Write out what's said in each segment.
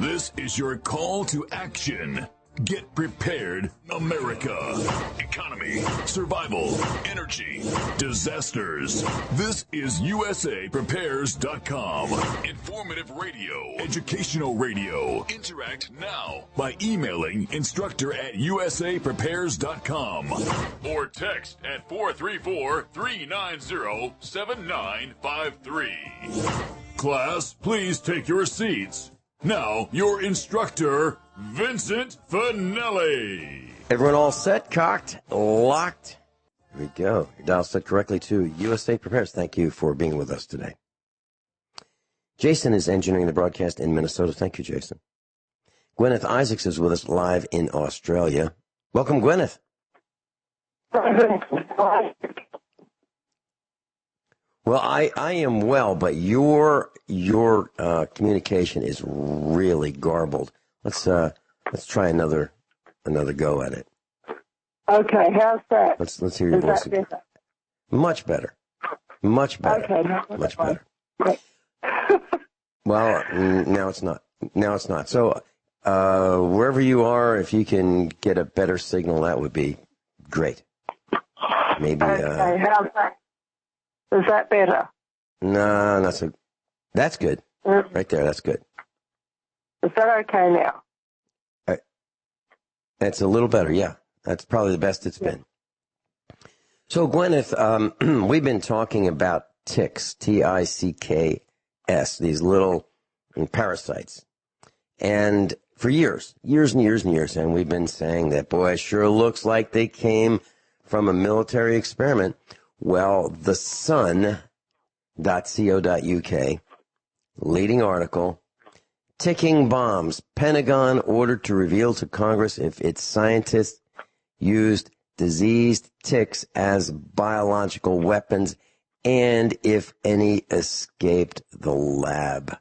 This is your call to action. Get prepared, America. Economy, survival, energy, disasters. This is USAPrepares.com. Informative radio, educational radio. Interact now by emailing instructor@USAPrepares.com or text at 434-390-7953. Class, please take your seats. Now, your instructor, Vincent Finelli. Everyone all set, cocked, locked? Here we go. Your dial set correctly to USA Prepares. Thank you for being with us today. Jason is engineering the broadcast in Minnesota. Thank you, Jason. Guineith Isaacs is with us live in Australia. Welcome, Guineith. Well, I am well, but your communication is really garbled. Let's try another go at it. Okay, how's that? Let's hear your voice again. Much better. Much better. Okay, much better. Well, now it's not. So, wherever you are, if you can get a better signal, that would be great. Maybe. Okay, how's that? Is that better? No, not so. That's good. Right there, that's good. Is that okay now? That's a little better, yeah. That's probably the best it's been. So, Guineith, we've been talking about ticks, Ticks, these little parasites. And for years, and we've been saying that, boy, it sure looks like they came from a military experiment. Well, the Sun.co.uk, leading article, ticking bombs. Pentagon ordered to reveal to Congress if its scientists used diseased ticks as biological weapons and if any escaped the lab.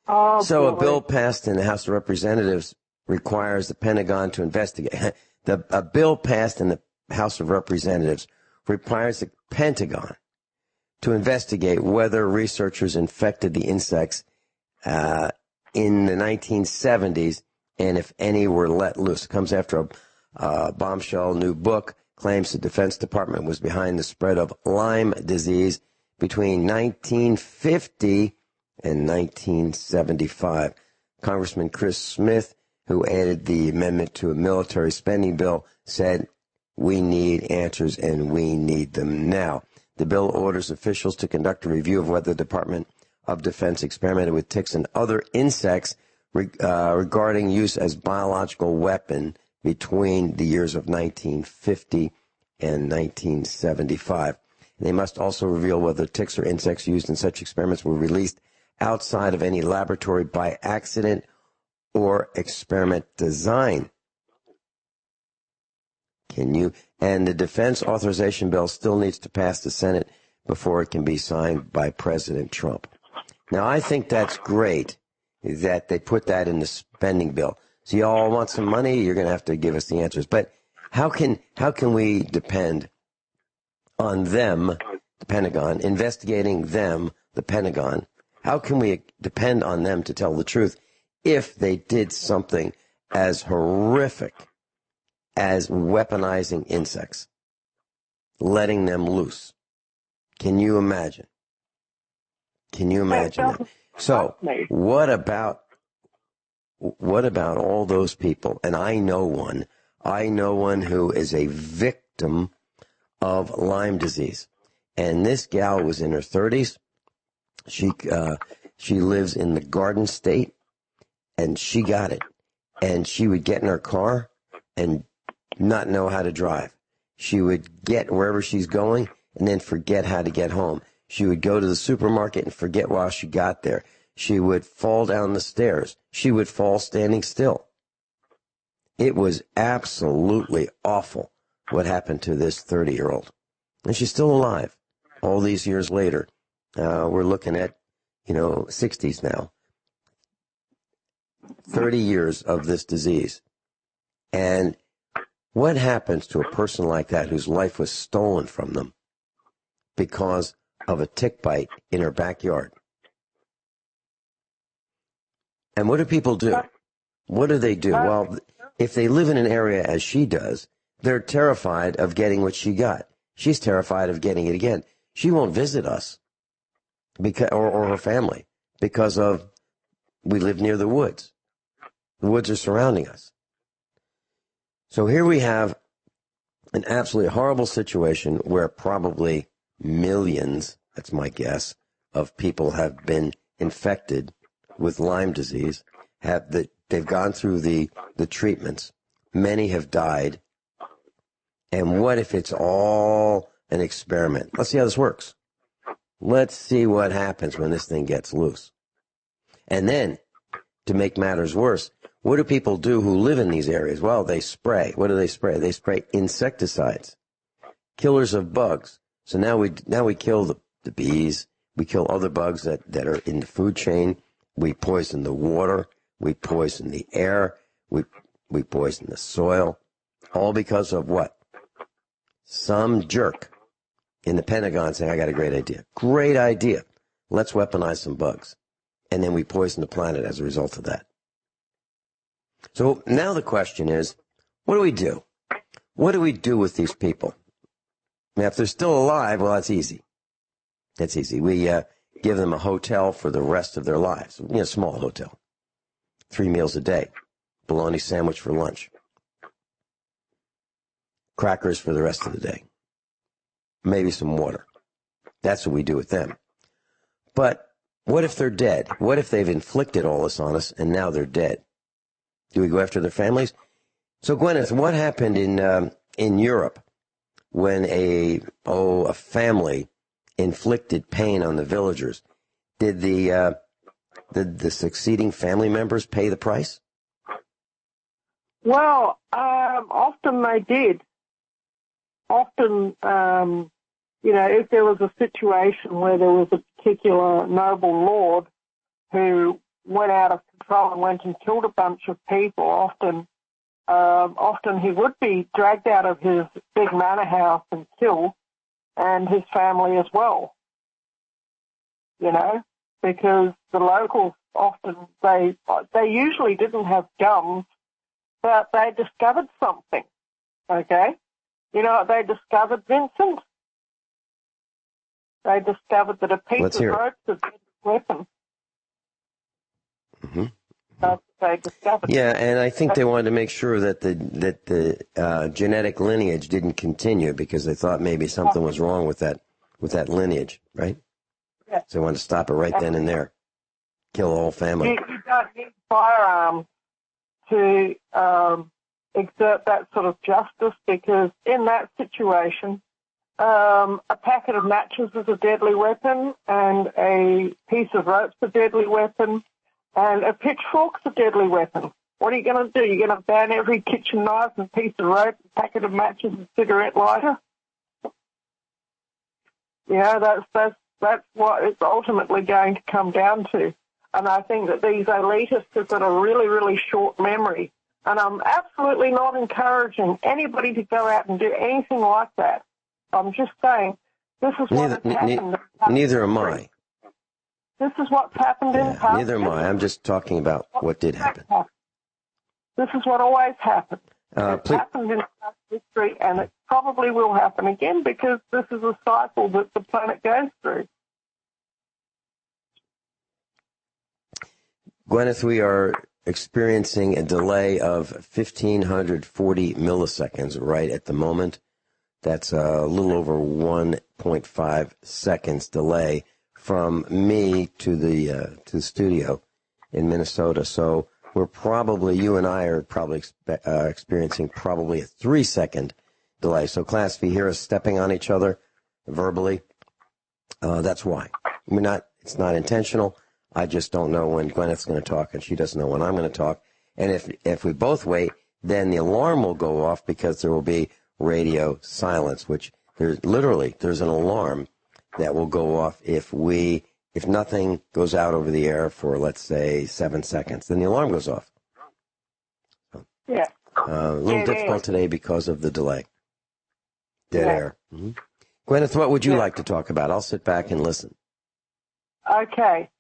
Oh, so boy. A bill passed in the House of Representatives requires the Pentagon to investigate. A bill passed in the House of Representatives requires the Pentagon to investigate whether researchers infected the insects in the 1970s and if any were let loose. It comes after a bombshell new book claims the Defense Department was behind the spread of Lyme disease between 1950 and 1975. Congressman Chris Smith, who added the amendment to a military spending bill, said, "We need answers, and we need them now." The bill orders officials to conduct a review of whether the Department of Defense experimented with ticks and other insects regarding use as biological weapon between the years of 1950 and 1975. They must also reveal whether ticks or insects used in such experiments were released outside of any laboratory by accident or experiment design. And the defense authorization bill still needs to pass the Senate before it can be signed by President Trump. Now, I think that's great that they put that in the spending bill. So you all want some money, you're going to have to give us the answers. But how can we depend on them, the Pentagon, investigating them, the Pentagon? How can we depend on them to tell the truth if they did something as horrific as weaponizing insects, letting them loose? Can you imagine? That? So, what about all those people? And I know one who is a victim of Lyme disease. And this gal was in her 30s. She lives in the Garden State, and she got it. And she would get in her car and not know how to drive. She would get wherever she's going and then forget how to get home. She would go to the supermarket and forget while she got there. She would fall down the stairs. She would fall standing still. It was absolutely awful what happened to this 30-year-old. And she's still alive all these years later. We're looking at, 60s now. 30 years of this disease. And what happens to a person like that whose life was stolen from them because of a tick bite in her backyard? And what do people do? What do they do? Well, if they live in an area as she does, they're terrified of getting what she got. She's terrified of getting it again. She won't visit us because, or her family because of we live near the woods. The woods are surrounding us. So here we have an absolutely horrible situation where probably millions, that's my guess, of people have been infected with Lyme disease. They've gone through the treatments. Many have died. And what if it's all an experiment? Let's see how this works. Let's see what happens when this thing gets loose. And then, to make matters worse, what do people do who live in these areas? Well, they spray. What do they spray? They spray insecticides, killers of bugs. So now we kill the bees. We kill other bugs that are in the food chain. We poison the water. We poison the air. We poison the soil. All because of what? Some jerk in the Pentagon saying, I got a great idea. Great idea. Let's weaponize some bugs. And then we poison the planet as a result of that. So now the question is, what do we do? What do we do with these people? Now, if they're still alive, well, that's easy. That's easy. We give them a hotel for the rest of their lives. A small hotel. 3 meals a day. Bologna sandwich for lunch. Crackers for the rest of the day. Maybe some water. That's what we do with them. But what if they're dead? What if they've inflicted all this on us and now they're dead? Do we go after their families? So, Guineith, what happened in Europe when a family inflicted pain on the villagers? Did the succeeding family members pay the price? Well, often they did. Often, if there was a situation where there was a particular noble lord who went out of control and went and killed a bunch of people, often he would be dragged out of his big manor house and killed, and his family as well. Because the locals often, they usually didn't have guns, but they discovered something, okay? They discovered, Vincent? They discovered that a piece of rope is a weapon. Mm-hmm. That's what they discovered. Yeah, and I think they wanted to make sure that the genetic lineage didn't continue because they thought maybe something was wrong with that lineage, right? Yeah. So they wanted to stop it right then and there. Kill the whole family. You don't need firearms to exert that sort of justice because in that situation, a packet of matches is a deadly weapon and a piece of rope's a deadly weapon and a pitchfork's a deadly weapon. What are you going to do? You're going to ban every kitchen knife and piece of rope, and packet of matches and cigarette lighter? That's what it's ultimately going to come down to. And I think that these elitists have got a really, really short memory. And I'm absolutely not encouraging anybody to go out and do anything like that. I'm just saying this is what has happened. Neither am I. This is what's happened in the past. Neither am I. I'm just talking about what did happen. This is what always happened. It please. happened in past history, and it probably will happen again because this is a cycle that the planet goes through. Guineith, we are experiencing a delay of 1,540 milliseconds right at the moment. That's a little over 1.5 seconds delay from me to the studio in Minnesota. So we're probably, you and I are probably experiencing probably a 3-second delay. So class, if you hear us stepping on each other verbally, that's why. It's not intentional. I just don't know when Guineith's going to talk, and she doesn't know when I'm going to talk. And if we both wait, then the alarm will go off because there will be radio silence, which there's an alarm that will go off if nothing goes out over the air for, let's say, 7 seconds. Then the alarm goes off. Yeah. A little difficult today because of the delay. Dead air. Mm-hmm. Guineith, what would you like to talk about? I'll sit back and listen. Okay.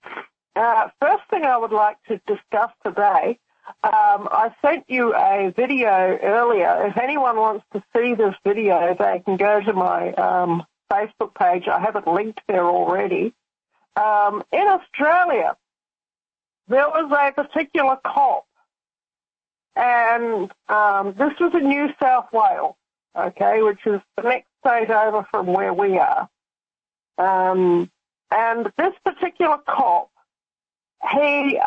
First thing I would like to discuss today, I sent you a video earlier. If anyone wants to see this video, they can go to my Facebook page. I have it linked there already. In Australia, there was a particular cop, and this was in New South Wales, okay, which is the next state over from where we are. And this particular cop, he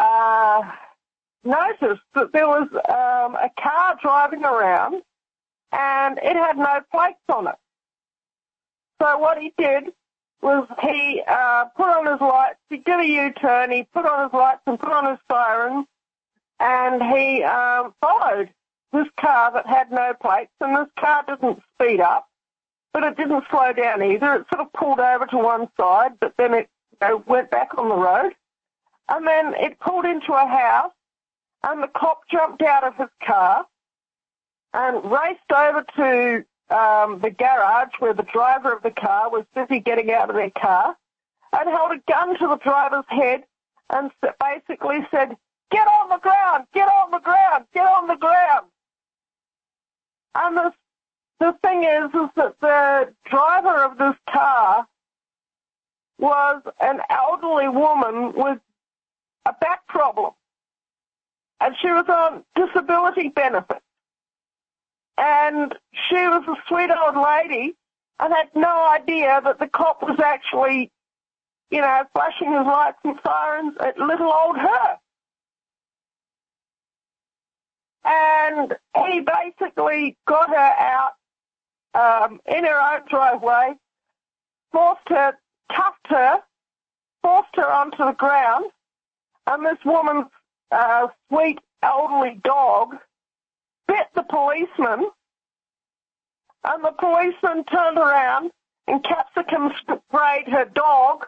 noticed that there was a car driving around and it had no plates on it. So what he did was he put on his lights, he did a U-turn, he put on his lights and put on his sirens, and he followed this car that had no plates, and this car didn't speed up, but it didn't slow down either. It sort of pulled over to one side, but then it went back on the road, and then it pulled into a house, and the cop jumped out of his car and raced over to the garage where the driver of the car was busy getting out of their car, and held a gun to the driver's head and basically said, "Get on the ground, get on the ground, get on the ground." And the thing is that the driver of this car was an elderly woman with a back problem, and she was on disability benefits. And she was a sweet old lady and had no idea that the cop was actually, flashing his lights and sirens at little old her. And he basically got her out in her own driveway, cuffed her, forced her onto the ground, and this woman's sweet elderly dog bit the policeman, and the policeman turned around and capsicum sprayed her dog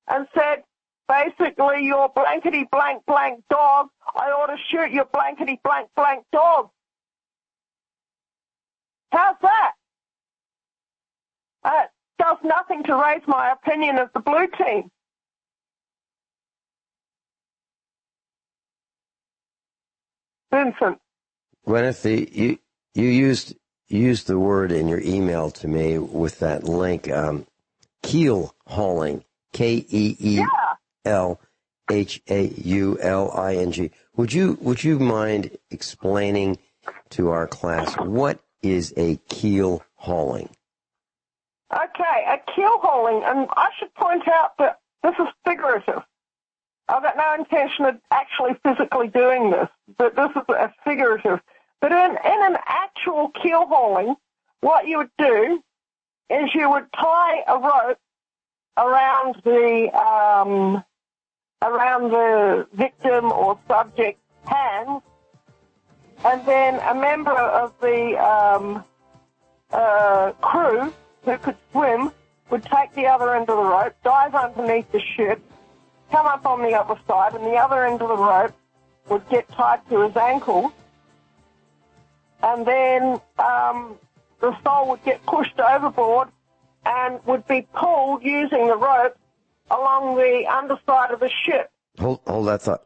and said, basically, "Your blankety blank blank dog, I ought to shoot your blankety blank blank dog." How's that? It does nothing to raise my opinion of the blue team. Vincent. Guineith, you used the word in your email to me with that link, keel hauling, KEELHAULING. Would you mind explaining to our class what is a keel hauling? Okay, a keel hauling, and I should point out that this is figurative. I've got no intention of actually physically doing this, but this is a figurative. But in an actual keel hauling, what you would do is you would tie a rope around the victim or subject's hands, and then a member of the crew who could swim would take the other end of the rope, dive underneath the ship, come up on the other side, and the other end of the rope would get tied to his ankle, and then the soul would get pushed overboard and would be pulled using the rope along the underside of the ship. Hold that thought.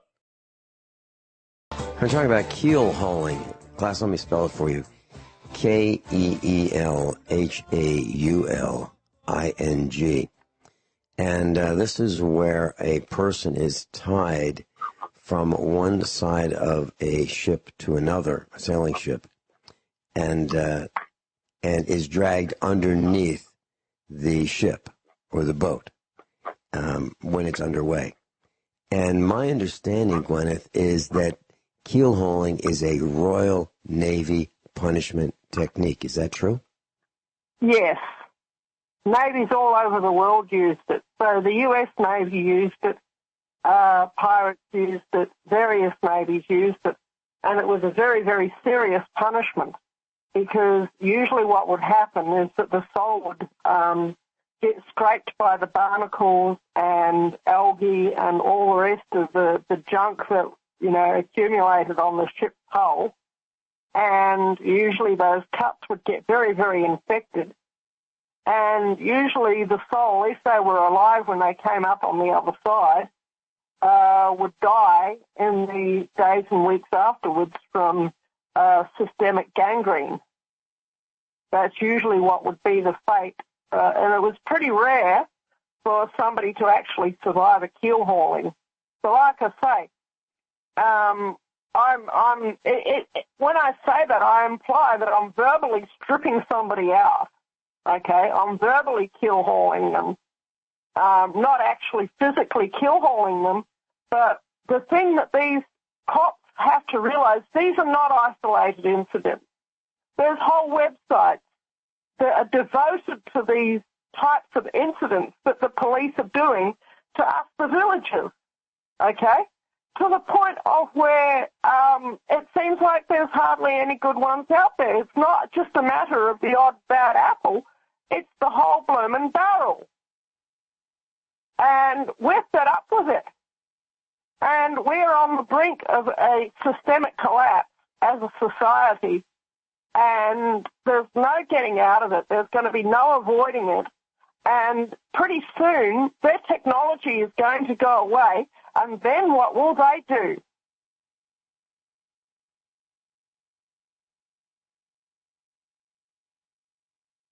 I'm talking about keel hauling. Class, let me spell it for you. KEELHAULING. And this is where a person is tied from one side of a ship to another, a sailing ship, and is dragged underneath the ship or the boat when it's underway. And my understanding, Guineith, is that keel hauling is a Royal Navy punishment technique. Is that true? Yes. Navies all over the world used it. So the US Navy used it, pirates used it, various navies used it, and it was a very, very serious punishment, because usually what would happen is that the soul would get scraped by the barnacles and algae and all the rest of the junk that, accumulated on the ship's hull, and usually those cuts would get very, very infected. And usually the soul, if they were alive when they came up on the other side, would die in the days and weeks afterwards from systemic gangrene. That's usually what would be the fate. And it was pretty rare for somebody to actually survive a keel hauling. So like I say, when I say that, I imply that I'm verbally stripping somebody out, okay? I'm verbally keel hauling them, not actually physically keel hauling them. But the thing that these cops have to realize, these are not isolated incidents. There's whole websites that are devoted to these types of incidents that the police are doing to us, the villagers, okay? To the point of where it seems like there's hardly any good ones out there. It's not just a matter of the odd bad apple. It's the whole bloomin' barrel. And we're fed up with it. And we're on the brink of a systemic collapse as a society, and there's no getting out of it. There's going to be no avoiding it. And pretty soon, their technology is going to go away, and then what will they do?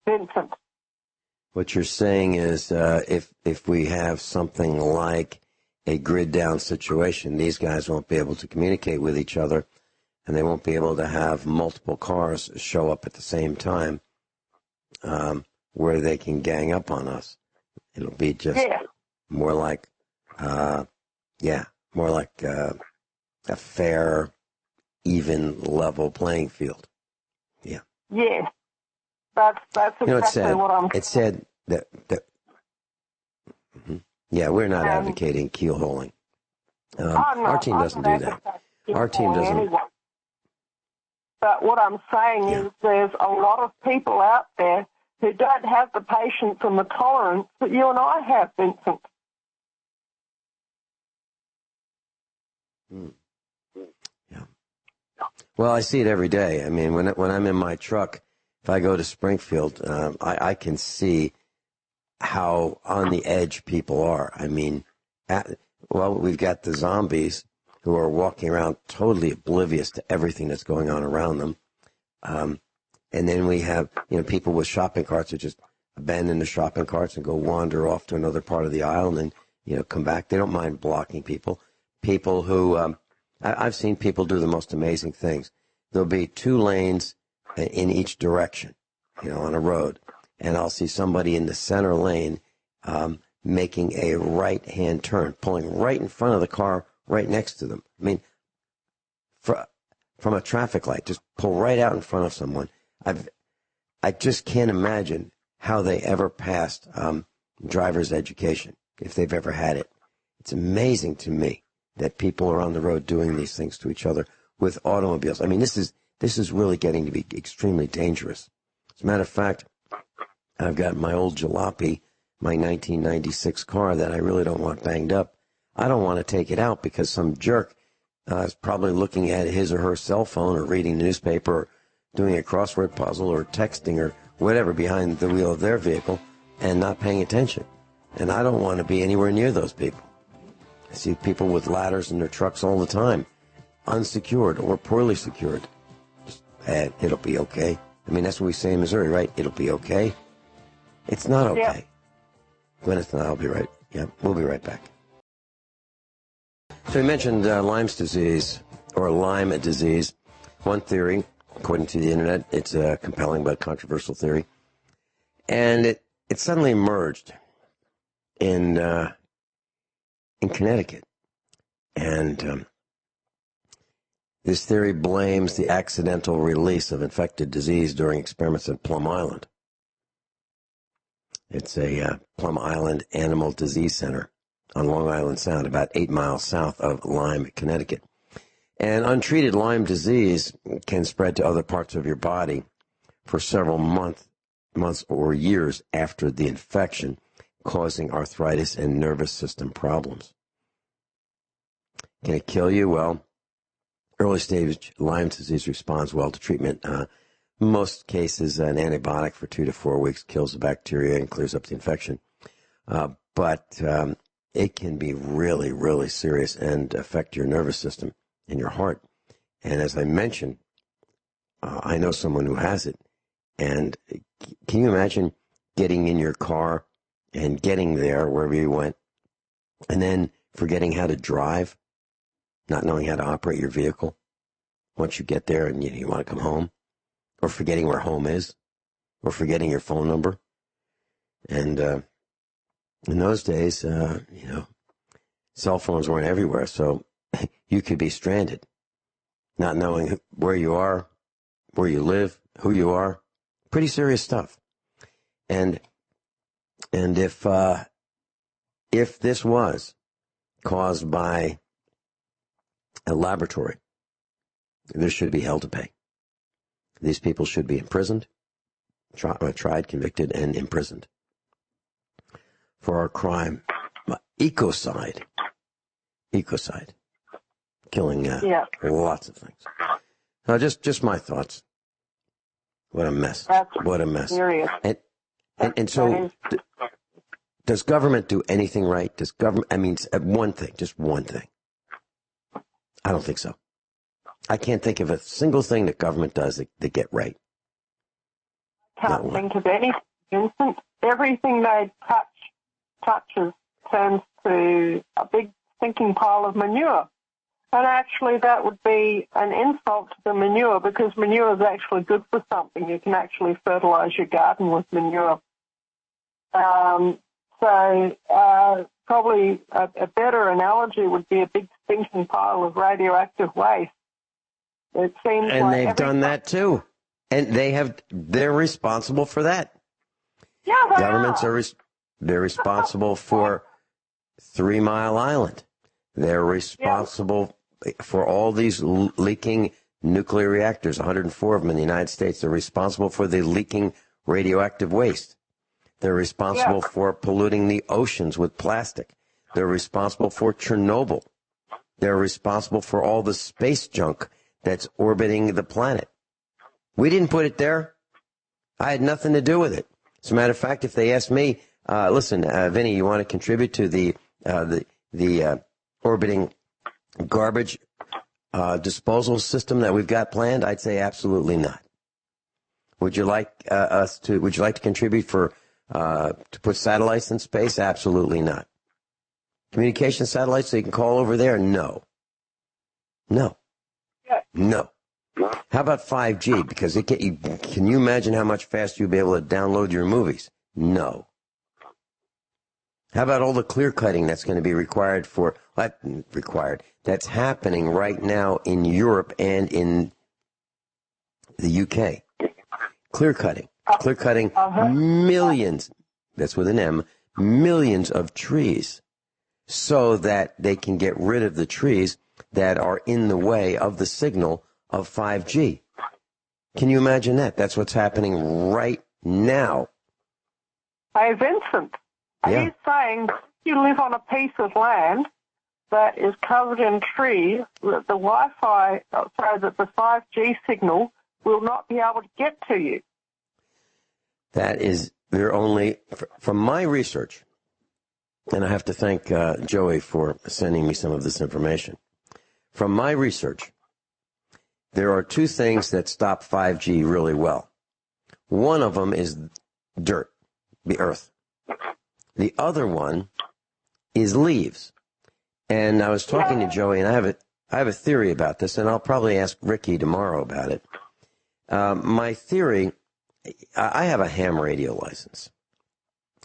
Vincent. What you're saying is if we have something like a grid-down situation, these guys won't be able to communicate with each other, and they won't be able to have multiple cars show up at the same time where they can gang up on us. It'll be just more like, more like a fair, even, level playing field. Yeah. Yeah. That's exactly what I'm saying. It said that yeah, we're not advocating keel hauling. Our team doesn't do that. Our team doesn't. Anyway. But what I'm saying is there's a lot of people out there who don't have the patience and the tolerance that you and I have, Vincent. Yeah. Well, I see it every day. I mean, when I'm in my truck, if I go to Springfield, I can see how on the edge people are. I mean, we've got the zombies who are walking around totally oblivious to everything that's going on around them. And then we have, people with shopping carts who just abandon the shopping carts and go wander off to another part of the aisle and then, come back. They don't mind blocking people. People who, I've seen people do the most amazing things. There'll be 2 lanes in each direction, on a road. And I'll see somebody in the center lane making a right-hand turn, pulling right in front of the car right next to them. I mean, from a traffic light, just pull right out in front of someone. I just can't imagine how they ever passed driver's education, if they've ever had it. It's amazing to me that people are on the road doing these things to each other with automobiles. I mean, this is really getting to be extremely dangerous. As a matter of fact, I've got my old jalopy, my 1996 car that I really don't want banged up. I don't want to take it out because some jerk is probably looking at his or her cell phone or reading the newspaper or doing a crossword puzzle or texting or whatever behind the wheel of their vehicle and not paying attention. And I don't want to be anywhere near those people. I see people with ladders in their trucks all the time, unsecured or poorly secured. Just, it'll be okay. I mean, that's what we say in Missouri, right? It'll be okay. It's not okay. Yeah. Guineith and I'll be right. Yeah, we'll be right back. So we mentioned Lyme's disease, or Lyme disease. One theory, according to the internet, it's a compelling but controversial theory. And it suddenly emerged in Connecticut. And this theory blames the accidental release of infected disease during experiments at Plum Island. It's a Plum Island Animal Disease Center on Long Island Sound, about 8 miles south of Lyme, Connecticut. And untreated Lyme disease can spread to other parts of your body for several months or years after the infection, causing arthritis and nervous system problems. Can it kill you? Well, early stage Lyme disease responds well to treatment. Most cases, an antibiotic for 2 to 4 weeks kills the bacteria and clears up the infection. But it can be really, really serious and affect your nervous system and your heart. And as I mentioned, I know someone who has it. And can you imagine getting in your car and getting there wherever you went, and then forgetting how to drive, not knowing how to operate your vehicle once you get there and you want to come home, or forgetting where home is, or forgetting your phone number? And in those days, cell phones weren't everywhere, so you could be stranded, not knowing where you are, where you live, who you are. Pretty serious stuff. And if this was caused by a laboratory, there should be hell to pay. These people should be imprisoned, tried, convicted, and imprisoned for our crime. Ecocide, killing lots of things. Now, just my thoughts. What a mess. What a mess. Serious. And so, does government do anything right? Does government, one thing, just one thing. I don't think so. I can't think of a single thing that government does that get right. Can't think of anything, Vincent. Everything they touches turns to a big stinking pile of manure. And actually that would be an insult to the manure, because manure is actually good for something. You can actually fertilize your garden with manure. Probably a better analogy would be a big stinking pile of radioactive waste. It seems and they've done that too. And they're responsible for that. Yeah, Governments they're responsible for 3 Mile Island. They're responsible for all these leaking nuclear reactors, 104 of them in the United States. They're responsible for the leaking radioactive waste. They're responsible for polluting the oceans with plastic. They're responsible for Chernobyl. They're responsible for all the space junk that's orbiting the planet. We didn't put it there. I had nothing to do with it. As a matter of fact, if they asked me, listen, Vinny, you want to contribute to the orbiting garbage disposal system that we've got planned? I'd say absolutely not. Would you like to contribute to put satellites in space? Absolutely not. Communication satellites so you can call over there? No. How about 5G? Because can you imagine how much faster you'll be able to download your movies? No. How about all the clear cutting that's going to be that's happening right now in Europe and in the UK? Clear cutting millions, that's with an M, millions of trees, so that they can get rid of the trees that are in the way of the signal of 5G. Can you imagine that? That's what's happening right now. Hey, Vincent, are you saying you live on a piece of land that is covered in trees, that the that the 5G signal will not be able to get to you? That is, they're only, from my research, and I have to thank Joey for sending me some of this information. From my research, there are two things that stop 5G really well. One of them is dirt, the earth. The other one is leaves. And I was talking to Joey, and I have a theory about this, and I'll probably ask Ricky tomorrow about it. My theory, I have a ham radio license.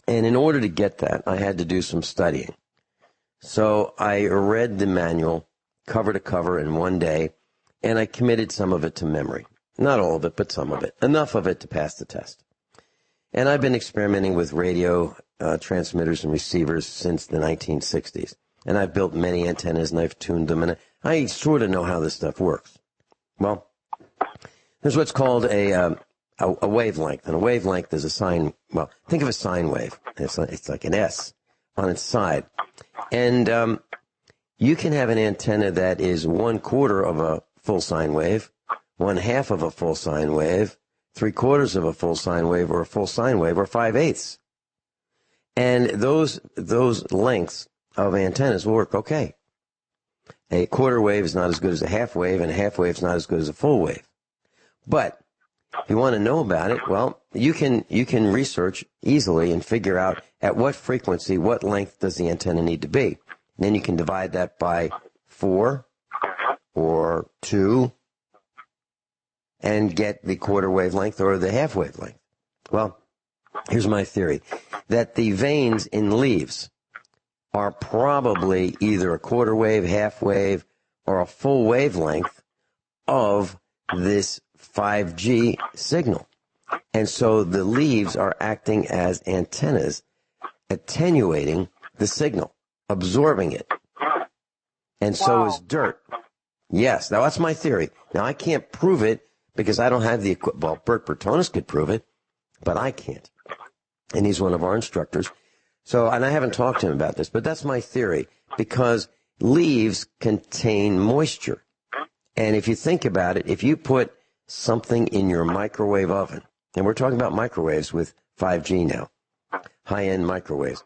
And in order to get that, I had to do some studying. So I read the manual cover to cover in one day, and I committed some of it to memory. Not all of it, but some of it. Enough of it to pass the test. And I've been experimenting with radio transmitters and receivers since the 1960s. And I've built many antennas, and I've tuned them, and I sort of know how this stuff works. Well, there's what's called a wavelength. And a wavelength is a sine, well, think of a sine wave. It's like an S on its side. And you can have an antenna that is 1/4 of a full sine wave, 1/2 of a full sine wave, 3/4 of a full sine wave, or a full sine wave, or 5/8. And those lengths of antennas will work okay. A quarter wave is not as good as a half wave, and a half wave is not as good as a full wave. But if you want to know about it, well, you can research easily and figure out at what frequency, what length does the antenna need to be. And then you can divide that by 4 or 2 and get the quarter wavelength or the half wavelength. Well, here's my theory, that the veins in leaves are probably either a quarter wave, half wave, or a full wavelength of this 5G signal. And so the leaves are acting as antennas, attenuating the signal, absorbing it. And so is dirt. Yes, now that's my theory. Now I can't prove it because I don't have the equipment. Well, Bert Bertonis could prove it, but I can't. And he's one of our instructors. So, and I haven't talked to him about this, but that's my theory, because leaves contain moisture. And if you think about it, if you put something in your microwave oven, and we're talking about microwaves with 5G now, high-end microwaves.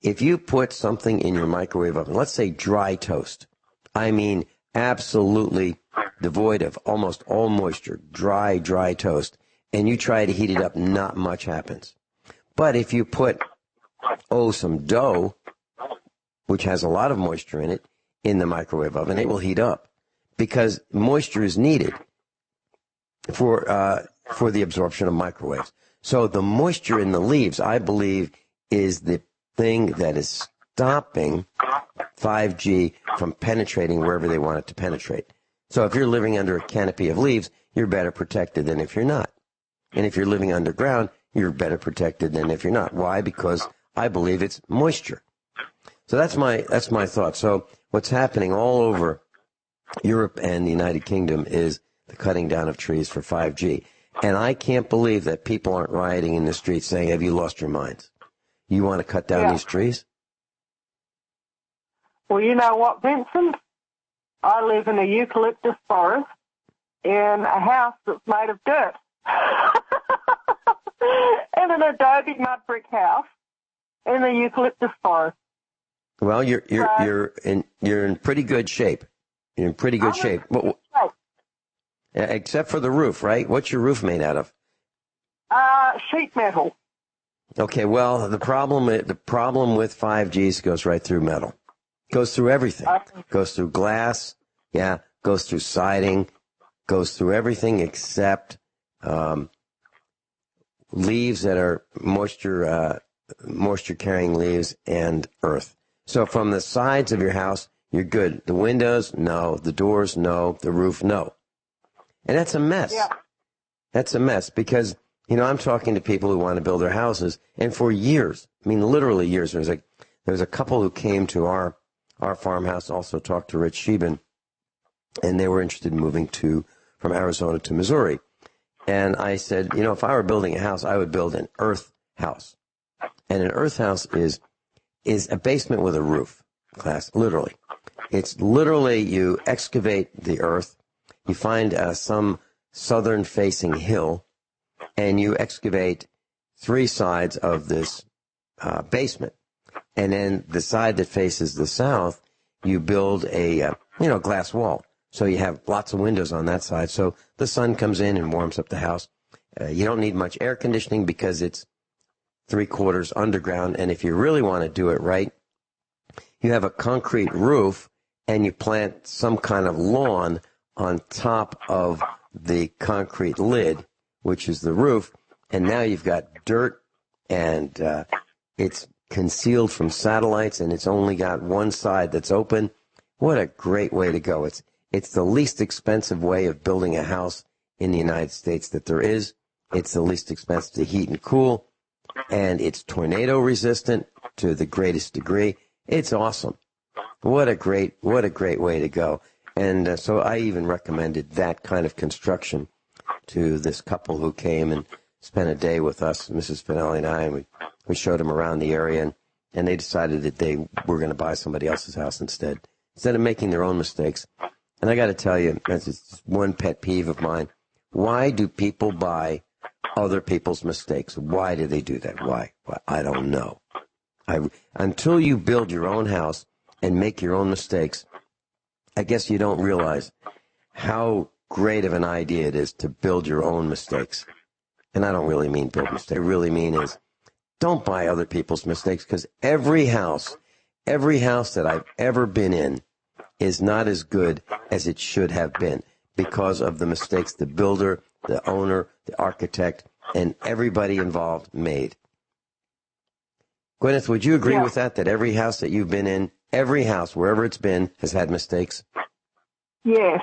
If you put something in your microwave oven, let's say dry toast, I mean absolutely devoid of almost all moisture, dry toast, and you try to heat it up, not much happens. But if you put some dough, which has a lot of moisture in it, in the microwave oven, it will heat up because moisture is needed for the absorption of microwaves. So the moisture in the leaves, I believe, is the thing that is stopping 5G from penetrating wherever they want it to penetrate. So if you're living under a canopy of leaves, you're better protected than if you're not. And if you're living underground, you're better protected than if you're not. Why? Because I believe it's moisture. So that's my thought. So what's happening all over Europe and the United Kingdom is the cutting down of trees for 5G. And I can't believe that people aren't rioting in the streets saying, have you lost your minds? You want to cut down these trees? Well, you know what, Vincent? I live in a eucalyptus forest in a house that's made of dirt. In an adobe mud brick house in the eucalyptus forest. Well, you're in pretty good shape. You're in pretty good shape. Except for the roof, right? What's your roof made out of? Sheet metal. Okay, well, the problem with 5G goes right through metal. Goes through everything. Goes through glass, goes through siding, goes through everything except leaves that are moisture-carrying leaves and earth. So from the sides of your house, you're good. The windows, no. The doors, no. The roof, no. And that's a mess. Yeah. That's a mess because, I'm talking to people who want to build their houses, and for years, literally years, there was a couple who came to our farmhouse, also talked to Rich Scheben, and they were interested in moving from Arizona to Missouri. And I said, if I were building a house, I would build an earth house. And an earth house is a basement with a roof, class, literally. It's literally you excavate the earth, you find some southern-facing hill, and you excavate 3 sides of this basement. And then the side that faces the south, you build a glass wall. So you have lots of windows on that side. So the sun comes in and warms up the house. You don't need much air conditioning because it's 3/4 underground. And if you really want to do it right, you have a concrete roof and you plant some kind of lawn on top of the concrete lid, which is the roof. And now you've got dirt and it's concealed from satellites and it's only got one side that's open. What a great way to go. It's the least expensive way of building a house in the United States that there is. It's the least expensive to heat and cool, and it's tornado resistant to the greatest degree. It's awesome. What a great way to go. And so I even recommended that kind of construction to this couple who came and spent a day with us, Mrs. Finelli and I, and we showed them around the area, and they decided that they were going to buy somebody else's house instead of making their own mistakes. And I got to tell you, that's just one pet peeve of mine. Why do people buy other people's mistakes? Why do they do that? Why? Well, I don't know. Until you build your own house and make your own mistakes, I guess you don't realize how great of an idea it is to build your own mistakes. And I don't really mean build mistakes. I really mean is don't buy other people's mistakes, because every house that I've ever been in is not as good as it should have been because of the mistakes the builder, the owner, the architect, and everybody involved made. Guineith, would you agree with that every house that you've been in, every house, wherever it's been, has had mistakes? Yes,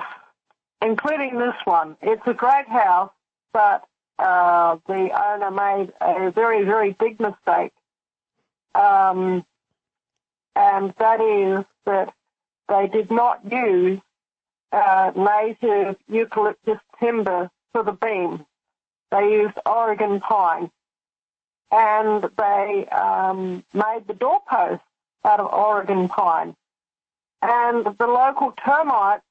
including this one. It's a great house, but the owner made a very, very big mistake. And that is that they did not use native eucalyptus timber for the beam. They used Oregon pine. And they made the doorposts out of Oregon pine. And the local termites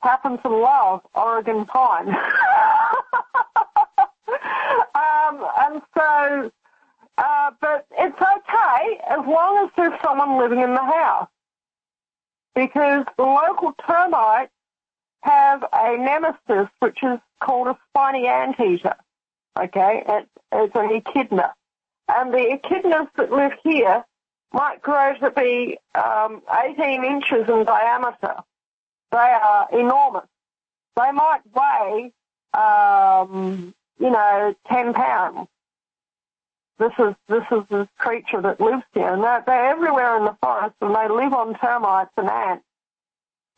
happen to love Oregon pine. But it's okay as long as there's someone living in the house, because the local termites have a nemesis which is called a spiny anteater. Okay, it's an echidna. And the echidnas that live here might grow to be 18 inches in diameter. They are enormous. They might weigh, 10 pounds. This is this creature that lives here. And they're everywhere in the forest, and they live on termites and ants.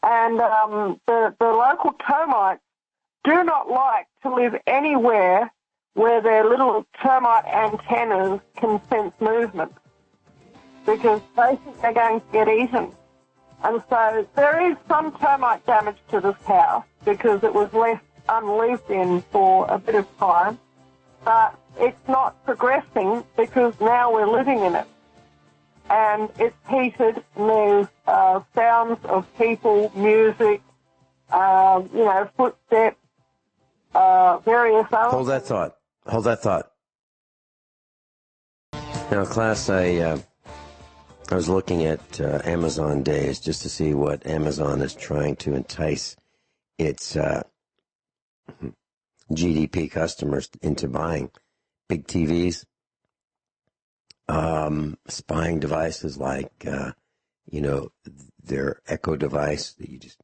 And the local termites do not like to live anywhere where their little termite antennas can sense movement, because they think they're going to get eaten. And so there is some termite damage to this house because it was left unlived in for a bit of time, but it's not progressing because now we're living in it. And it's heated, and there's sounds of people, music, footsteps, various other. Hold that thought. Now, class, I was looking at Amazon Days just to see what Amazon is trying to entice its GDP customers into buying. Big TVs, spying devices like, their Echo device that you just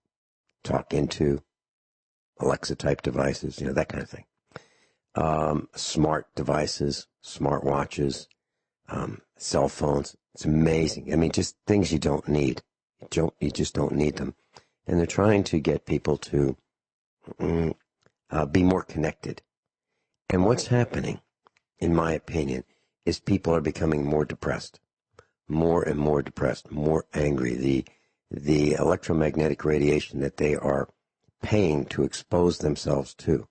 talk into, Alexa-type devices, that kind of thing. Smart devices, smart watches, cell phones. It's amazing. I mean, just things you don't need. You just don't need them. And they're trying to get people to be more connected. And what's happening, in my opinion, is people are becoming more depressed, more and more depressed, more angry. The electromagnetic radiation that they are paying to expose themselves to,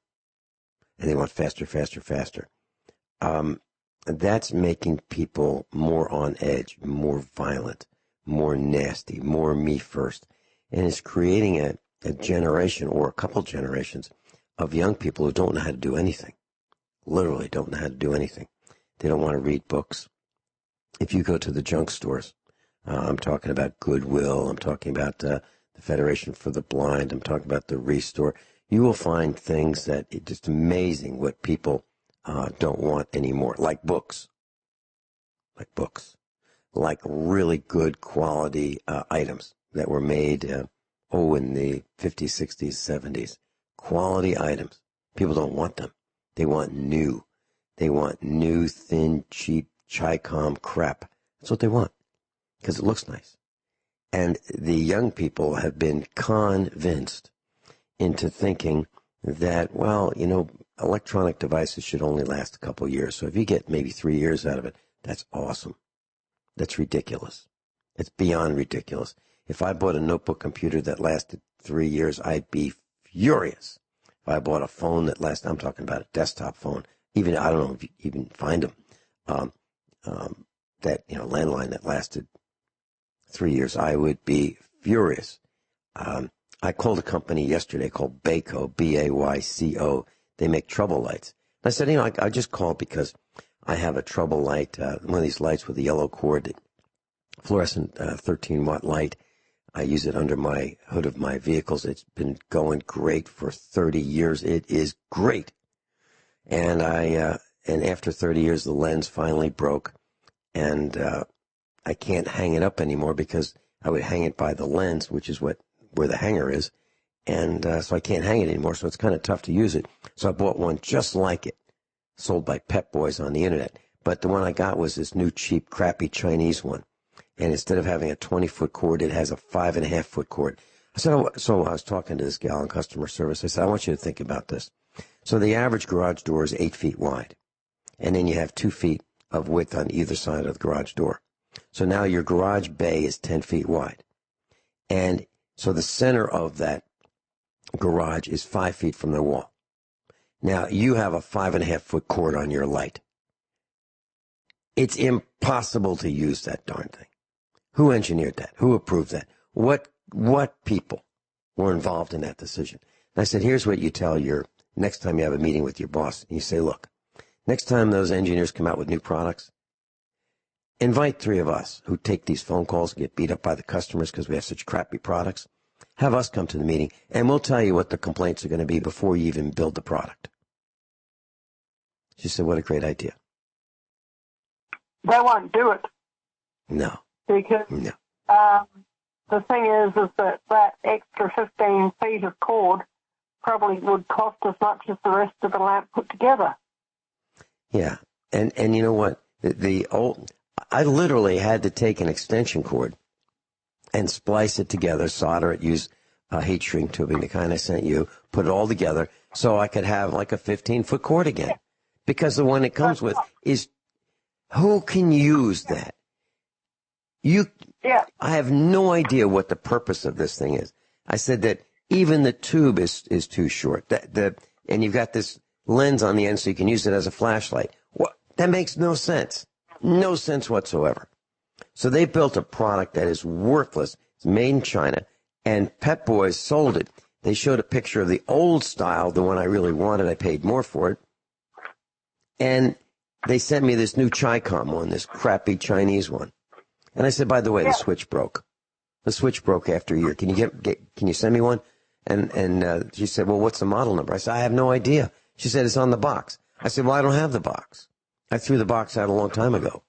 and they want faster, faster, faster. That's making people more on edge, more violent, more nasty, more me first. And it's creating a generation or a couple generations of young people who don't know how to do anything. Literally don't know how to do anything. They don't want to read books. If you go to the junk stores, I'm talking about Goodwill, I'm talking about the Federation for the Blind, I'm talking about the Restore, you will find things that it's just amazing what people don't want anymore, like books, like really good quality items that were made, in the 50s, 60s, 70s. Quality items. People don't want them. They want new. They want new, thin, cheap, Chi-Com crap. That's what they want, because it looks nice. And the young people have been convinced into thinking that, electronic devices should only last a couple years. So if you get maybe 3 years out of it, that's awesome. That's ridiculous. It's beyond ridiculous. If I bought a notebook computer that lasted 3 years, I'd be furious. If I bought a phone that lasted, I'm talking about a desktop phone, I don't know if you even find them, landline that lasted 3 years, I would be furious. I called a company yesterday called Bayco, B-A-Y-C-O. They make trouble lights. And I said, I just called because I have a trouble light, one of these lights with a yellow cord that fluorescent 13-watt light. I use it under my hood of my vehicles. It's been going great for 30 years. It is great. And and after 30 years, the lens finally broke, and I can't hang it up anymore because I would hang it by the lens, which is where the hanger is, and so I can't hang it anymore. So it's kind of tough to use it. So I bought one just like it, sold by Pep Boys on the internet. But the one I got was this new cheap, crappy Chinese one. And instead of having a 20-foot cord, it has a 5.5-foot cord. So I was talking to this gal in customer service. I said, I want you to think about this. So the average garage door is 8 feet wide. And then you have 2 feet of width on either side of the garage door. So now your garage bay is 10 feet wide. And so the center of that garage is 5 feet from the wall. Now you have a 5.5-foot cord on your light. It's impossible to use that darn thing. Who engineered that? Who approved that? What people were involved in that decision? And I said, here's what you tell next time you have a meeting with your boss. And you say, look, next time those engineers come out with new products, invite 3 of us who take these phone calls and get beat up by the customers because we have such crappy products. Have us come to the meeting, and we'll tell you what the complaints are going to be before you even build the product. She said, what a great idea. They won't do it. No. Because no. The thing is that extra 15 feet of cord probably would cost as much as the rest of the lamp put together. Yeah. And you know what? I literally had to take an extension cord and splice it together, solder it, use heat shrink tubing, the kind I sent you, put it all together so I could have like a 15-foot cord again. Because the one it comes with is, who can use that? I have no idea what the purpose of this thing is. I said that even the tube is too short. And you've got this lens on the end so you can use it as a flashlight. What? That makes no sense. No sense whatsoever. So they built a product that is worthless. It's made in China, and Pep Boys sold it. They showed a picture of the old style, the one I really wanted. I paid more for it. And they sent me this new Chi-Com one, this crappy Chinese one. And I said, by the way, the switch broke. The switch broke after a year. Can you send me one? And she said, well, what's the model number? I said, I have no idea. She said, it's on the box. I said, well, I don't have the box. I threw the box out a long time ago.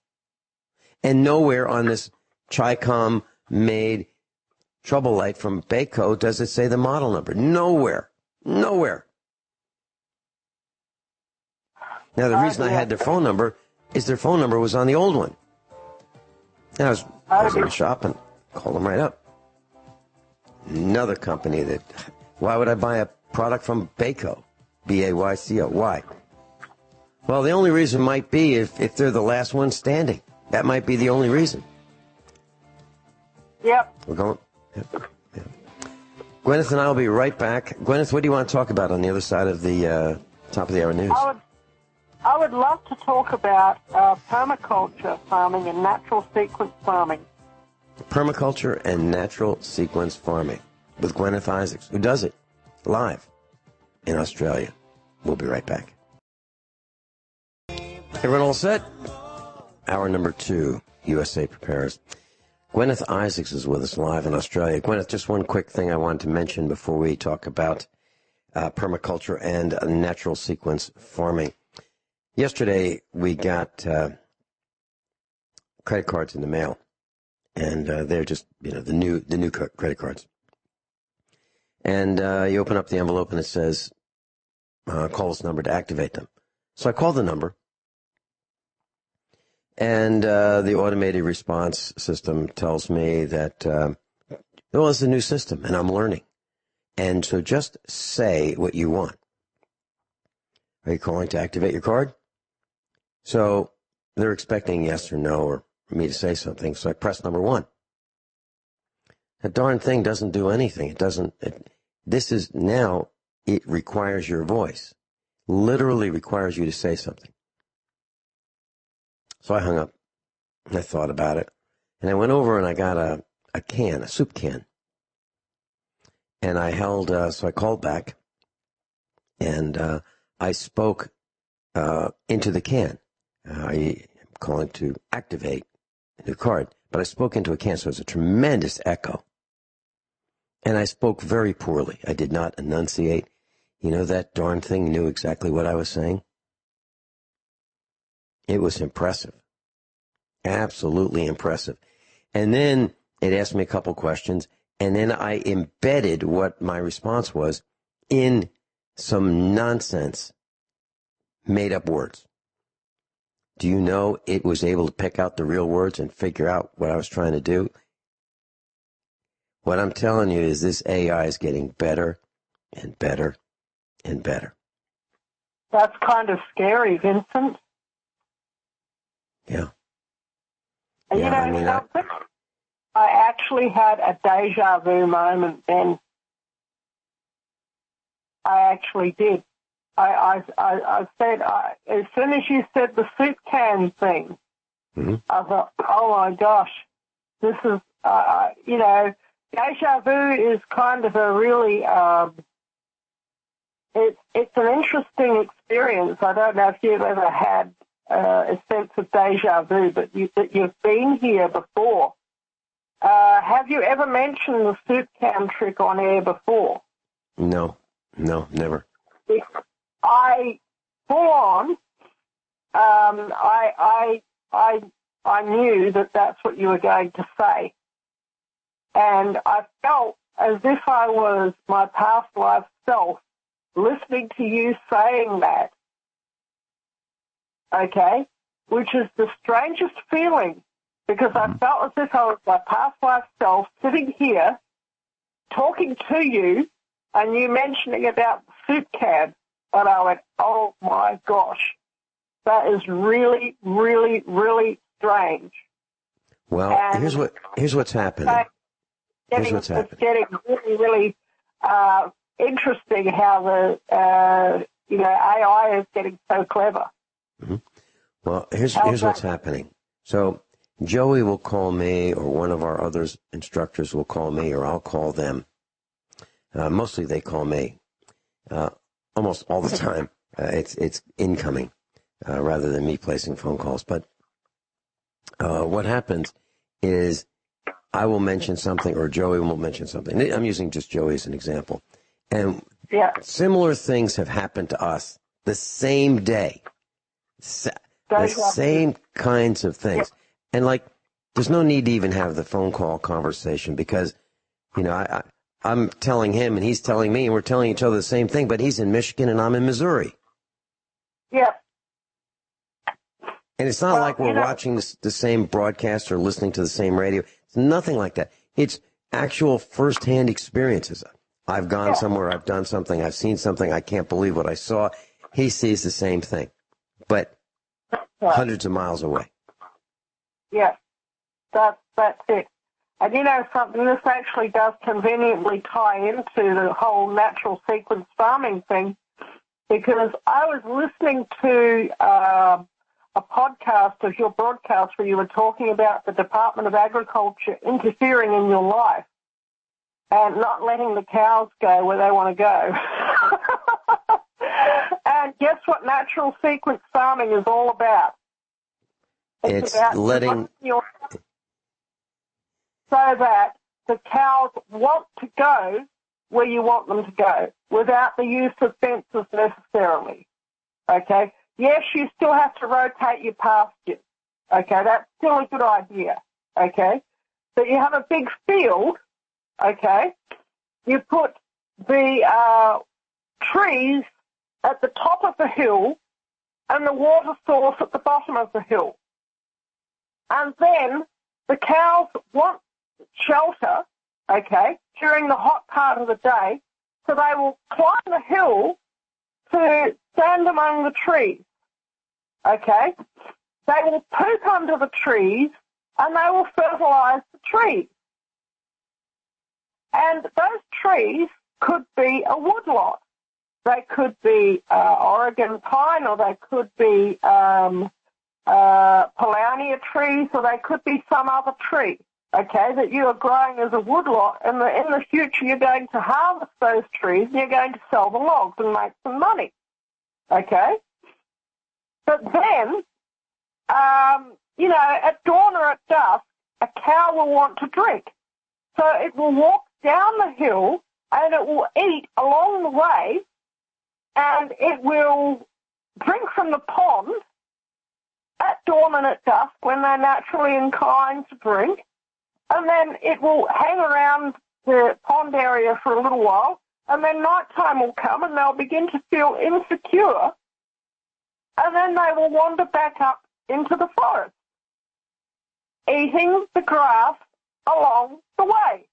And nowhere on this Chi-Com made trouble light from Baco does it say the model number. Nowhere. Nowhere. Now, the reason I had their phone number is their phone number was on the old one. I was in the shop and called them right up. Another company why would I buy a product from Baco? B-A-Y-C-O. Why? Well, the only reason might be if they're the last one standing. That might be the only reason. Yep. We're going. Yep. Guineith and I will be right back. Guineith, what do you want to talk about on the other side of the top of the hour news? I would love to talk about permaculture farming and natural sequence farming. Permaculture and natural sequence farming with Guineith Isaacs, who does it live in Australia. We'll be right back. Everyone all set? Hour number 2, USA Prepares. Guineith Isaacs is with us live in Australia. Guineith, just one quick thing I wanted to mention before we talk about permaculture and natural sequence farming. Yesterday, we got credit cards in the mail, and they're just, the new credit cards. And you open up the envelope, and it says, call this number to activate them. So I called the number, and the automated response system tells me that, it's a new system, and I'm learning. And so just say what you want. Are you calling to activate your card? So they're expecting yes or no or me to say something. So I press number 1. That darn thing doesn't do anything. It requires your voice. Literally requires you to say something. So I hung up and I thought about it. And I went over and I got a soup can. And I held, so I called back and I spoke into the can. I'm calling to activate the card. but I spoke into a can, so it was a tremendous echo. And I spoke very poorly. I did not enunciate. You know, that darn thing knew exactly what I was saying. It was impressive. Absolutely impressive. And then it asked me a couple questions, and then I embedded what my response was in some nonsense, made-up words. Do you know it was able to pick out the real words and figure out what I was trying to do? What I'm telling you is this AI is getting better and better and better. That's kind of scary, Vincent. Yeah. And yeah, you know, I actually had a deja vu moment then. I actually did. I said, as soon as you said the soup can thing, I thought, oh my gosh, this is, you know, deja vu is kind of a really, it's an interesting experience. I don't know if you've ever had a sense of deja vu, but you've been here before. Have you ever mentioned the soup can trick on air before? No, never. I full on. I knew that that's what you were going to say, and I felt as if I was my past life self listening to you saying that. Okay, which is the strangest feeling, because I felt as if I was my past life self sitting here talking to you, and you mentioning about the soup can. And I went, oh, my gosh, that is really, really, really strange. Well, and here's what's happening. It's getting really, really interesting how the, AI is getting so clever. Mm-hmm. Well, here's what's happening. So Joey will call me, or one of our other instructors will call me, or I'll call them. Mostly they call me. Almost all the time, it's incoming rather than me placing phone calls. But what happens is I will mention something, or Joey will mention something. I'm using just Joey as an example. And similar things have happened to us the same day. The same kinds of things. And, like, there's no need to even have the phone call conversation because, you know, I'm telling him and he's telling me and we're telling each other the same thing, but he's in Michigan and I'm in Missouri. Yeah. And it's not like we're watching the same broadcast or listening to the same radio. It's nothing like that. It's actual firsthand experiences. I've gone somewhere, I've done something, I've seen something, I can't believe what I saw. He sees the same thing, but hundreds of miles away. Yeah, that's it. And you know something, this actually does conveniently tie into the whole natural sequence farming thing, because I was listening to a podcast of your broadcast where you were talking about the Department of Agriculture interfering in your life and not letting the cows go where they want to go. And guess what natural sequence farming is all about? It's about letting... so that the cows want to go where you want them to go without the use of fences necessarily. Okay? Yes, you still have to rotate your pastures. Okay? That's still a good idea. Okay? But you have a big field. Okay? You put the trees at the top of the hill and the water source at the bottom of the hill. And then the cows want shelter, okay, during the hot part of the day, so they will climb the hill to stand among the trees, okay? They will poop under the trees and they will fertilize the trees. And those trees could be a woodlot. They could be Oregon pine, or they could be Paulownia trees, or they could be some other tree, okay, that you are growing as a woodlot, and in the future you're going to harvest those trees and you're going to sell the logs and make some money, okay? But then, at dawn or at dusk, a cow will want to drink. So it will walk down the hill and it will eat along the way, and it will drink from the pond at dawn and at dusk when they're naturally inclined to drink, and then it will hang around the pond area for a little while, and then nighttime will come and they'll begin to feel insecure, and then they will wander back up into the forest, eating the grass along the way.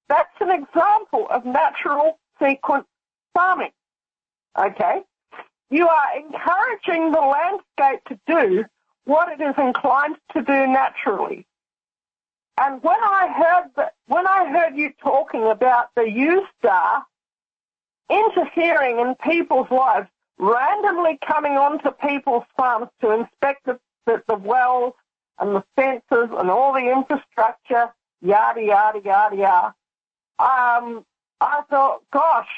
That's an example of natural sequence farming, okay? You are encouraging the landscape to do what it is inclined to do naturally. And when I heard you talking about the U-Star interfering in people's lives, randomly coming onto people's farms to inspect the wells and the fences and all the infrastructure, yada, yada, yada, yada, I thought, gosh,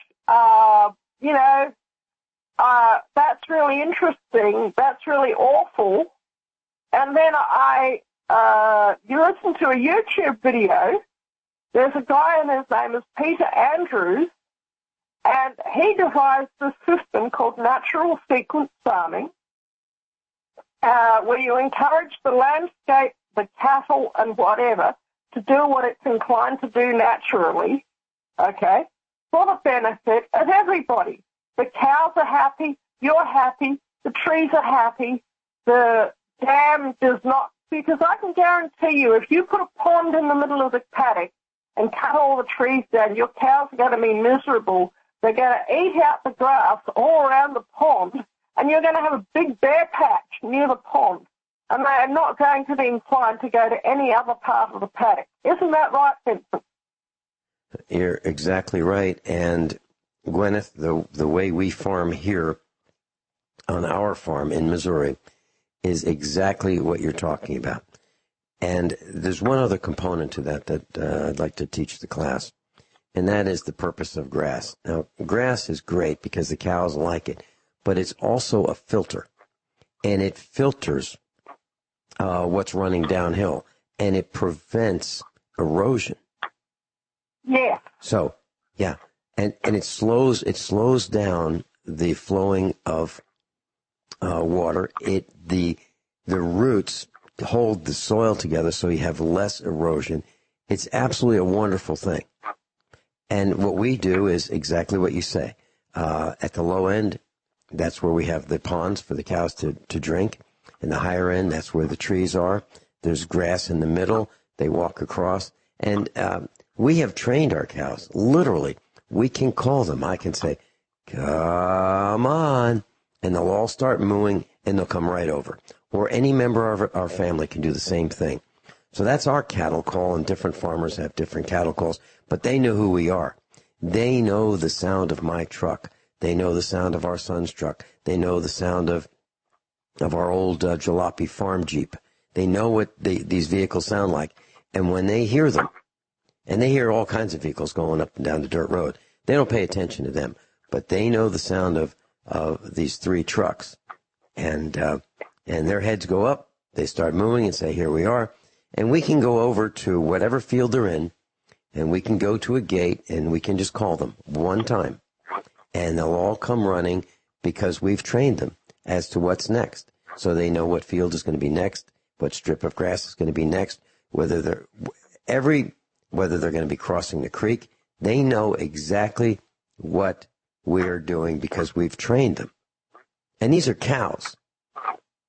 that's really interesting. That's really awful. And then you listen to a YouTube video. There's a guy, and his name is Peter Andrews, and he devised this system called natural sequence farming, where you encourage the landscape, the cattle, and whatever to do what it's inclined to do naturally, okay, for the benefit of everybody. The cows are happy, you're happy, the trees are happy, the dam does not, because I can guarantee you, if you put a pond in the middle of the paddock and cut all the trees down, your cows are going to be miserable. They're going to eat out the grass all around the pond, and you're going to have a big bare patch near the pond, and they are not going to be inclined to go to any other part of the paddock. Isn't that right, Vincent? You're exactly right. And Guineith, the way we farm here on our farm in Missouri is exactly what you're talking about. And there's one other component to that I'd like to teach the class, and that is the purpose of grass. Now, grass is great because the cows like it, but it's also a filter, and it filters what's running downhill, and it prevents erosion. Yeah. So, yeah, and it slows down the flowing of water. The roots hold the soil together so you have less erosion. It's absolutely a wonderful thing. And what we do is exactly what you say. At the low end, that's where we have the ponds for the cows to drink. In the higher end, that's where the trees are. There's grass in the middle. They walk across. And we have trained our cows. Literally, we can call them. I can say, come on. And they'll all start mooing, and they'll come right over. Or any member of our family can do the same thing. So that's our cattle call, and different farmers have different cattle calls. But they know who we are. They know the sound of my truck. They know the sound of our son's truck. They know the sound of our old jalopy farm Jeep. They know what these vehicles sound like. And when they hear them, and they hear all kinds of vehicles going up and down the dirt road, they don't pay attention to them. But they know the sound of these three trucks. And their heads go up. They start moving and say, here we are. And we can go over to whatever field they're in, and we can go to a gate, and we can just call them one time. And they'll all come running because we've trained them as to what's next. So they know what field is going to be next, what strip of grass is going to be next, whether they're going to be crossing the creek. They know exactly what we're doing because we've trained them. And these are cows.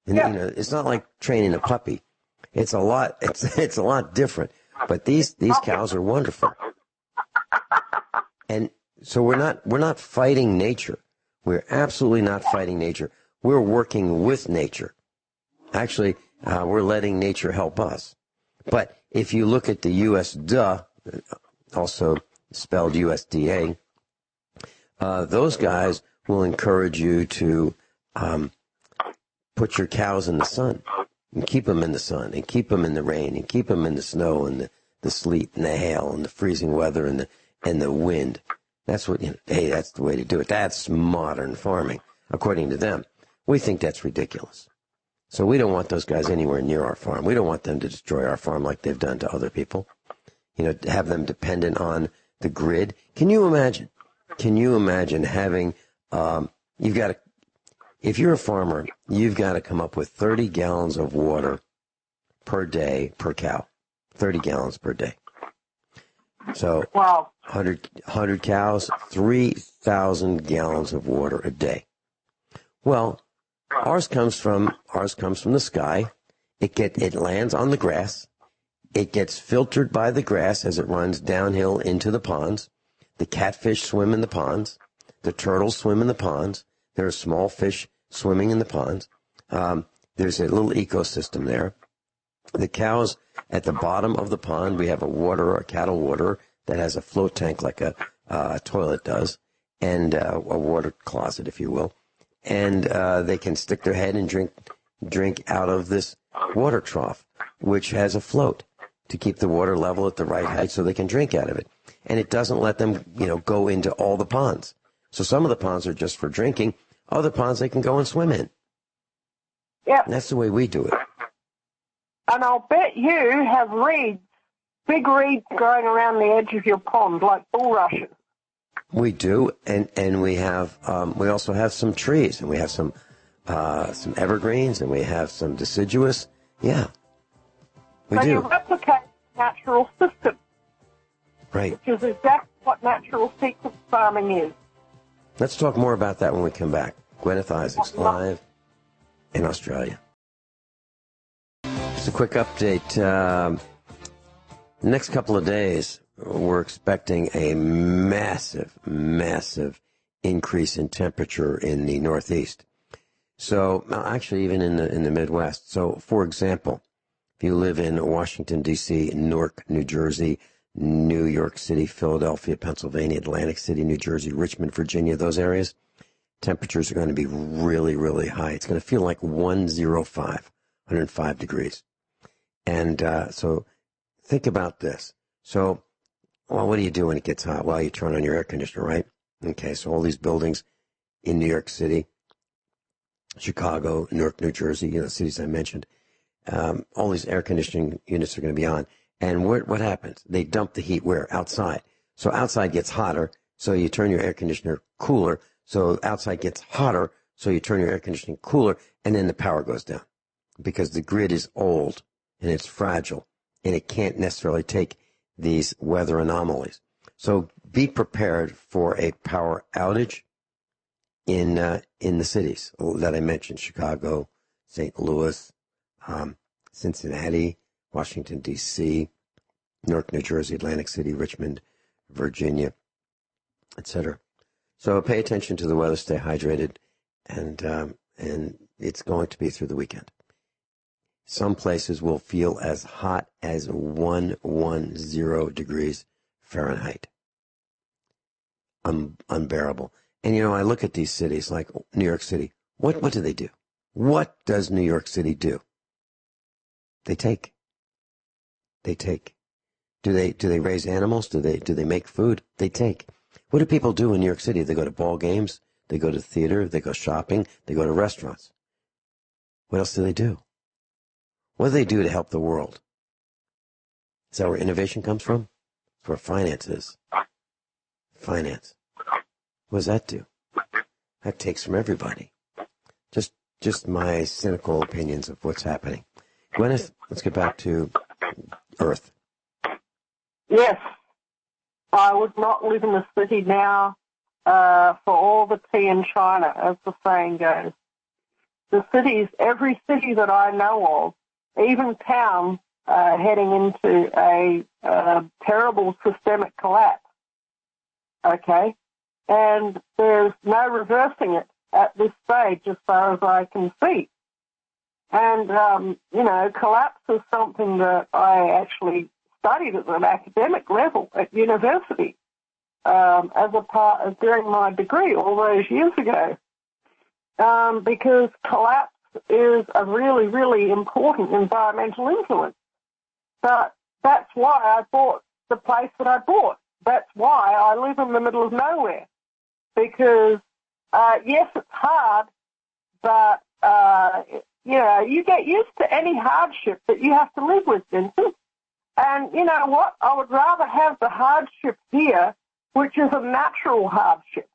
And it's not like training a puppy. It's a lot different. But these cows are wonderful. And so we're not fighting nature. We're absolutely not fighting nature. We're working with nature. Actually, we're letting nature help us. But if you look at the USDA, also spelled USDA, those guys will encourage you to put your cows in the sun and keep them in the sun and keep them in the rain and keep them in the snow and the sleet and the hail and the freezing weather and the wind. That's what, hey, that's the way to do it. That's modern farming, according to them. We think that's ridiculous. So we don't want those guys anywhere near our farm. We don't want them to destroy our farm like they've done to other people. You know, to have them dependent on the grid. Can you imagine? Can you imagine having, if you're a farmer, you've got to come up with 30 gallons of water per day per cow. 30 gallons per day. So, wow. 100 cows, 3,000 gallons of water a day. Well, ours comes from the sky. It lands on the grass. It gets filtered by the grass as it runs downhill into the ponds. The catfish swim in the ponds. The turtles swim in the ponds. There are small fish swimming in the ponds. There's a little ecosystem there. The cows at the bottom of the pond, we have a cattle waterer that has a float tank like a toilet does, and a water closet, if you will. And they can stick their head and drink out of this water trough, which has a float to keep the water level at the right height so they can drink out of it. And it doesn't let them, go into all the ponds. So some of the ponds are just for drinking. Other ponds they can go and swim in. Yeah. That's the way we do it. And I'll bet you have reeds, big reeds growing around the edge of your pond, like bulrushes. We do, and we have we also have some trees, and we have some evergreens, and we have some deciduous. Yeah, we do. So you replicate natural system, right? Which is exactly what natural sequence farming is. Let's talk more about that when we come back. Guineith Isaacs live in Australia. Just a quick update. The next couple of days, we're expecting a massive increase in temperature in the Northeast. So, actually, even in the Midwest. So, for example, if you live in Washington, D.C., Newark, New Jersey, New York City, Philadelphia, Pennsylvania, Atlantic City, New Jersey, Richmond, Virginia, those areas, temperatures are going to be really, really high. It's going to feel like 105 degrees. And so think about this. So, well, what do you do when it gets hot? Well, you turn on your air conditioner, right? Okay, so all these buildings in New York City, Chicago, Newark, New Jersey, the cities I mentioned, all these air conditioning units are going to be on. And what happens? They dump the heat where? Outside. So outside gets hotter, so you turn your air conditioner cooler. So outside gets hotter, so you turn your air conditioning cooler, and then the power goes down. Because the grid is old, and it's fragile, and it can't necessarily take these weather anomalies. So be prepared for a power outage in the cities that I mentioned: Chicago, St. Louis, Cincinnati, Washington, D.C., Newark, New Jersey, Atlantic City, Richmond, Virginia, etc. So pay attention to the weather, stay hydrated, and it's going to be through the weekend. Some places will feel as hot as 110 degrees Fahrenheit. Unbearable. And, I look at these cities like New York City. What do they do? What does New York City do? They take. Do they raise animals? Do they make food? They take. What do people do in New York City? They go to ball games. They go to theater. They go shopping. They go to restaurants. What else do they do? What do they do to help the world? Is that where innovation comes from? It's where finance is. Finance. What does that do? That takes from everybody. Just my cynical opinions of what's happening. Guineith, let's get back to Earth. Yes. I would not live in the city now for all the tea in China, as the saying goes. The cities, every city that I know of, even towns, heading into a terrible systemic collapse. Okay? And there's no reversing it at this stage as far as I can see. And, collapse is something that I actually studied at an academic level at university as a part of during my degree all those years ago. Because collapse is a really, really important environmental influence. But that's why I bought the place that I bought. That's why I live in the middle of nowhere. Because, yes, it's hard, but, you get used to any hardship that you have to live with, Vincent. And you know what? I would rather have the hardship here, which is a natural hardship,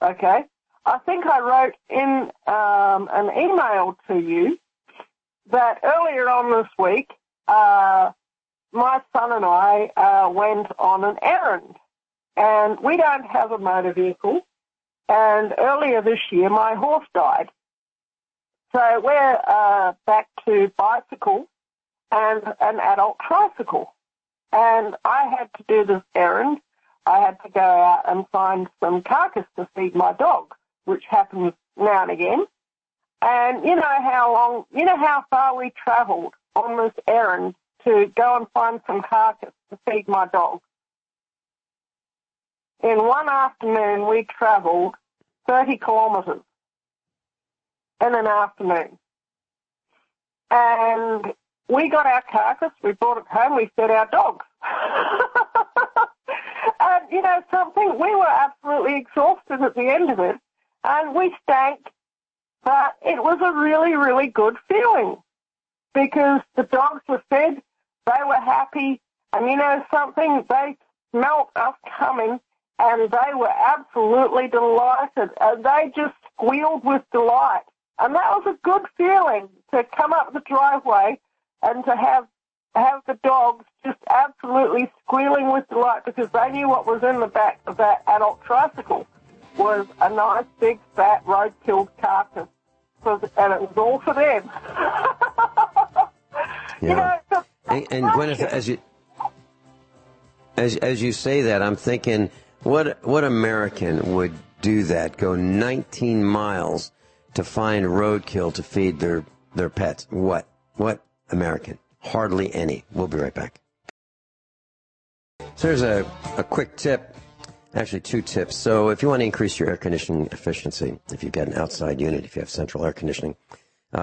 okay? I think I wrote in an email to you that earlier on this week, my son and I went on an errand. And we don't have a motor vehicle. And earlier this year, my horse died. So we're back to bicycle and an adult tricycle. And I had to do this errand. I had to go out and find some carcass to feed my dog, which happens now and again. And you know how far we travelled on this errand to go and find some carcass to feed my dog. In one afternoon, we travelled 30 kilometres in an afternoon. And we got our carcass, we brought it home, we fed our dogs. And, you know, something, we were absolutely exhausted at the end of it, and we stank, but it was a really, really good feeling because the dogs were fed, they were happy, and you know something, they smelt us coming, and they were absolutely delighted, and they just squealed with delight. And that was a good feeling to come up the driveway and to have the dogs just absolutely squealing with delight because they knew what was in the back of that adult tricycle was a nice, big, fat, road-killed carcass. And it was all for them. Yeah. You know, and Guineith, as you say that, I'm thinking, what American would do that? Go 19 miles to find roadkill to feed their pets? What American? Hardly any. We'll be right back. So there's a quick tip, actually two tips. So if you want to increase your air conditioning efficiency, if you've got an outside unit, if you have central air conditioning,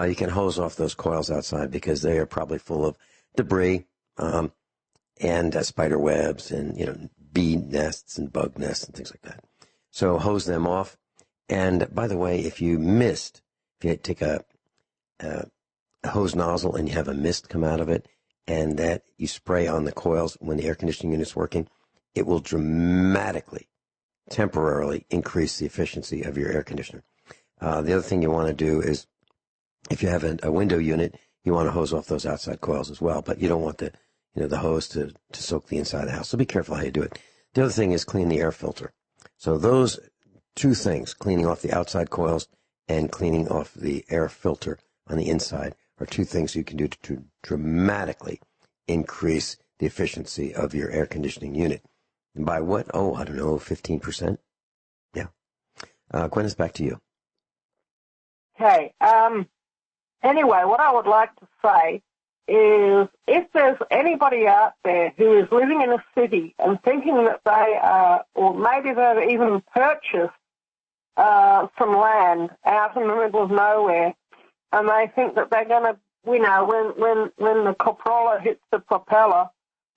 you can hose off those coils outside because they are probably full of debris and spider webs and, you know, bee nests and bug nests and things like that. So hose them off. And by the way, if you take a hose nozzle and you have a mist come out of it and that you spray on the coils when the air conditioning unit's working, it will dramatically, temporarily increase the efficiency of your air conditioner. The other thing you want to do is if you have a window unit, you want to hose off those outside coils as well, but you don't want the hose to soak the inside of the house. So be careful how you do it. The other thing is clean the air filter. So those two things, cleaning off the outside coils and cleaning off the air filter on the inside, are two things you can do to dramatically increase the efficiency of your air conditioning unit. And by what? Oh, I don't know, 15%? Yeah. Guineith, back to you. Okay. Anyway, what I would like to say is if there's anybody out there who is living in a city and thinking that they are, or maybe they've even purchased some land out in the middle of nowhere, and they think that they're going to, you know, when the coprola hits the propeller,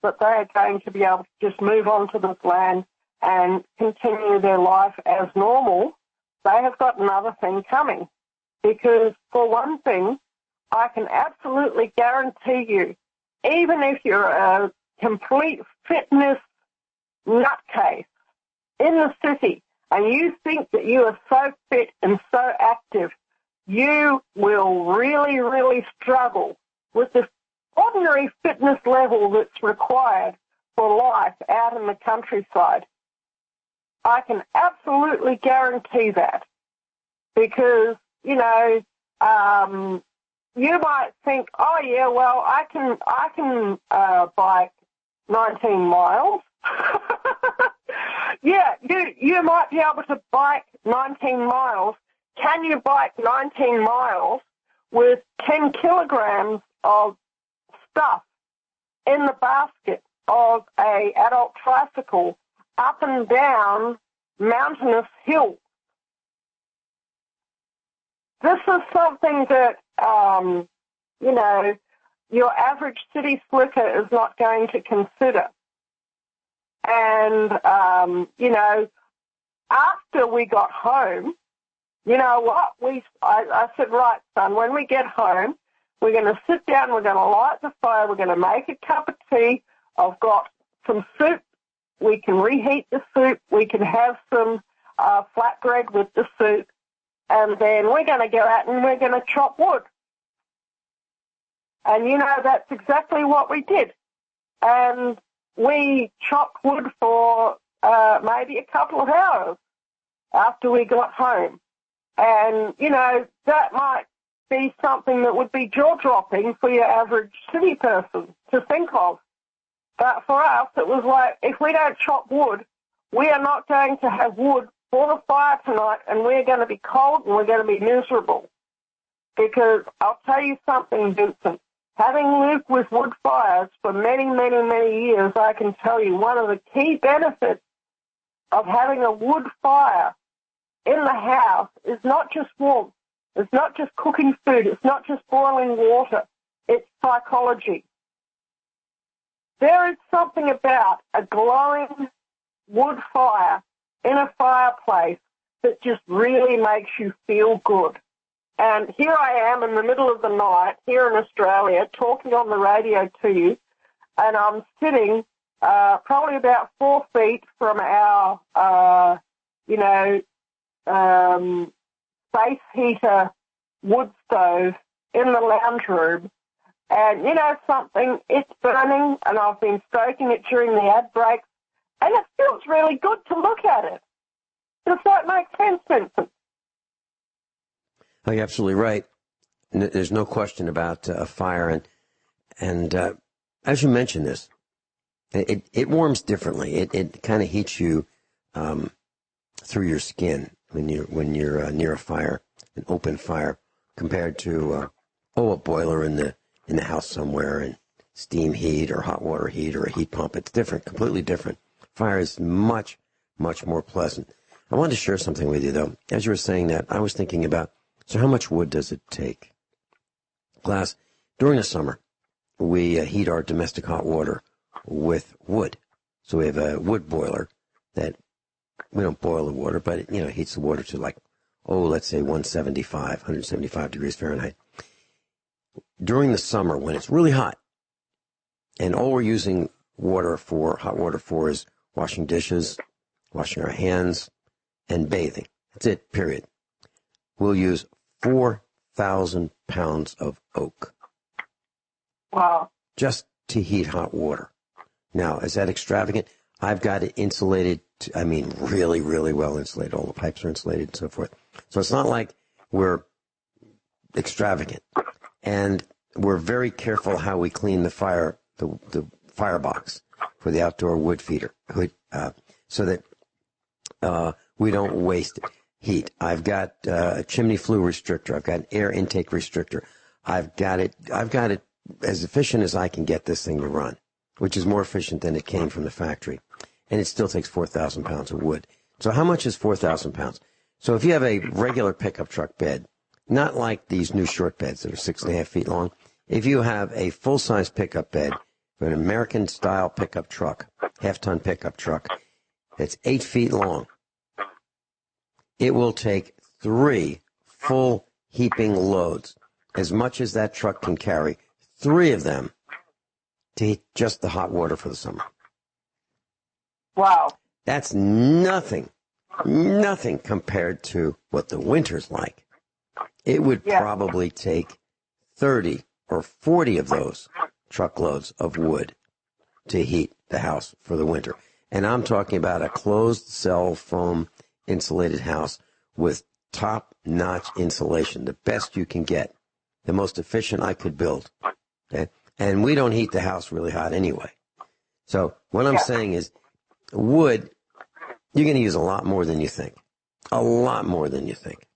that they are going to be able to just move on to this land and continue their life as normal, they have got another thing coming. Because, for one thing, I can absolutely guarantee you, even if you're a complete fitness nutcase in the city and you think that you are so fit and so active, you will really, really struggle with the ordinary fitness level that's required for life out in the countryside. I can absolutely guarantee that because, you know, you might think, oh yeah, well, I can bike 19 miles. Yeah, you might be able to bike 19 miles. Can you bike 19 miles with 10 kilograms of stuff in the basket of a adult tricycle up and down mountainous hills? This is something that, you know, your average city slicker is not going to consider. And, you know, after we got home, you know what? I said, right, son, when we get home, we're going to sit down, we're going to light the fire, we're going to make a cup of tea. I've got some soup. We can reheat the soup. We can have some flatbread with the soup. And then we're going to go out and we're going to chop wood. And, you know, that's exactly what we did. And we chopped wood for maybe a couple of hours after we got home. And, you know, that might be something that would be jaw-dropping for your average city person to think of. But for us, it was like, if we don't chop wood, we are not going to have wood for the fire tonight, and we're going to be cold and we're going to be miserable. Because I'll tell you something, Vincent, having lived with wood fires for many, many, many years, I can tell you one of the key benefits of having a wood fire in the house is not just warmth, it's not just cooking food, it's not just boiling water, it's psychology. There is something about a glowing wood fire in a fireplace that just really makes you feel good. And here I am in the middle of the night here in Australia talking on the radio to you, and I'm sitting probably about 4 feet from our, space heater wood stove in the lounge room. And you know something, it's burning, and I've been stoking it during the ad breaks, and it feels really good to look at it. Does that make sense, Vincent? Oh, you're absolutely right. There's no question about fire, and as you mentioned this, it warms differently. It kind of heats you through your skin when you're near a fire, an open fire, compared to a boiler in the house somewhere, and steam heat or hot water heat or a heat pump. It's different, completely different. Fire is much, much more pleasant. I wanted to share something with you, though. As you were saying that, I was thinking about, so how much wood does it take? Class, during the summer, we heat our domestic hot water with wood. So we have a wood boiler that we don't boil the water, but it, heats the water to let's say 175 degrees Fahrenheit. During the summer, when it's really hot, and all we're using hot water for is washing dishes, washing our hands, and bathing. That's it, period. We'll use 4,000 pounds of oak. Wow. Just to heat hot water. Now, is that extravagant? I've got it insulated, really, really well insulated. All the pipes are insulated and so forth. So it's not like we're extravagant. And we're very careful how we clean the firebox for the outdoor wood feeder, so that we don't waste heat. I've got a chimney flue restrictor. I've got an air intake restrictor. I've got it as efficient as I can get this thing to run, which is more efficient than it came from the factory. And it still takes 4,000 pounds of wood. So how much is 4,000 pounds? So if you have a regular pickup truck bed, not like these new short beds that are 6.5 feet long, if you have a full-size pickup bed, an American-style pickup truck, half-ton pickup truck, that's 8 feet long, it will take 3 full heaping loads, as much as that truck can carry, 3 of them, to heat just the hot water for the summer. Wow. That's nothing compared to what the winter's like. It would probably take 30 or 40 of those truckloads of wood to heat the house for the winter. And I'm talking about a closed cell foam insulated house with top-notch insulation, the best you can get, the most efficient I could build. Okay? And we don't heat the house really hot anyway. So what I'm saying is wood, you're going to use a lot more than you think. A lot more than you think.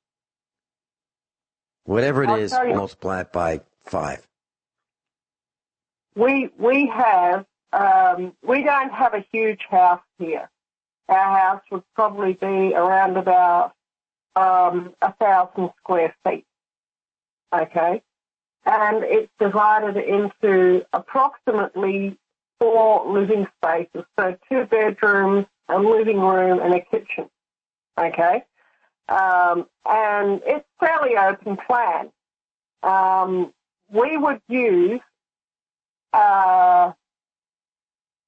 Whatever it is, multiply it by 5. We have, we don't have a huge house here. Our house would probably be around about 1,000 square feet. Okay? And it's divided into approximately 4 living spaces. So 2 bedrooms, a living room, and a kitchen. Okay? and it's fairly open plan. We would use,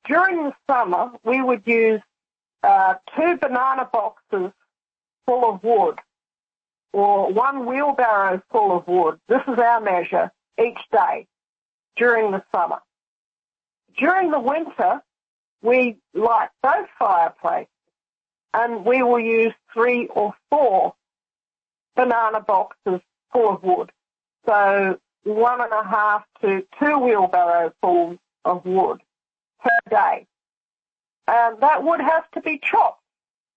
during the summer, we would use 2 banana boxes full of wood, or 1 wheelbarrow full of wood. This is our measure each day during the summer. During the winter, we light both fireplaces, and we will use 3 or 4 banana boxes full of wood. So 1.5 to 2 wheelbarrowfuls of wood per day. And that wood has to be chopped.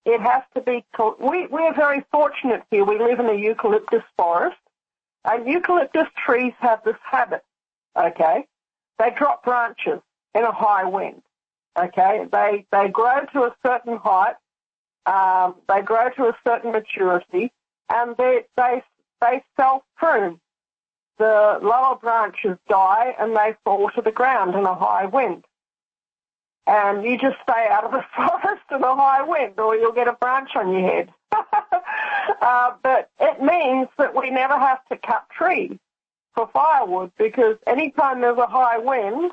It has to be, we're very fortunate here. We live in a eucalyptus forest, and eucalyptus trees have this habit, okay? They drop branches in a high wind, okay? They grow to a certain height, they grow to a certain maturity, and they self-prune. The lower branches die and they fall to the ground in a high wind. And you just stay out of the forest in a high wind, or you'll get a branch on your head. But it means that we never have to cut trees for firewood, because anytime there's a high wind,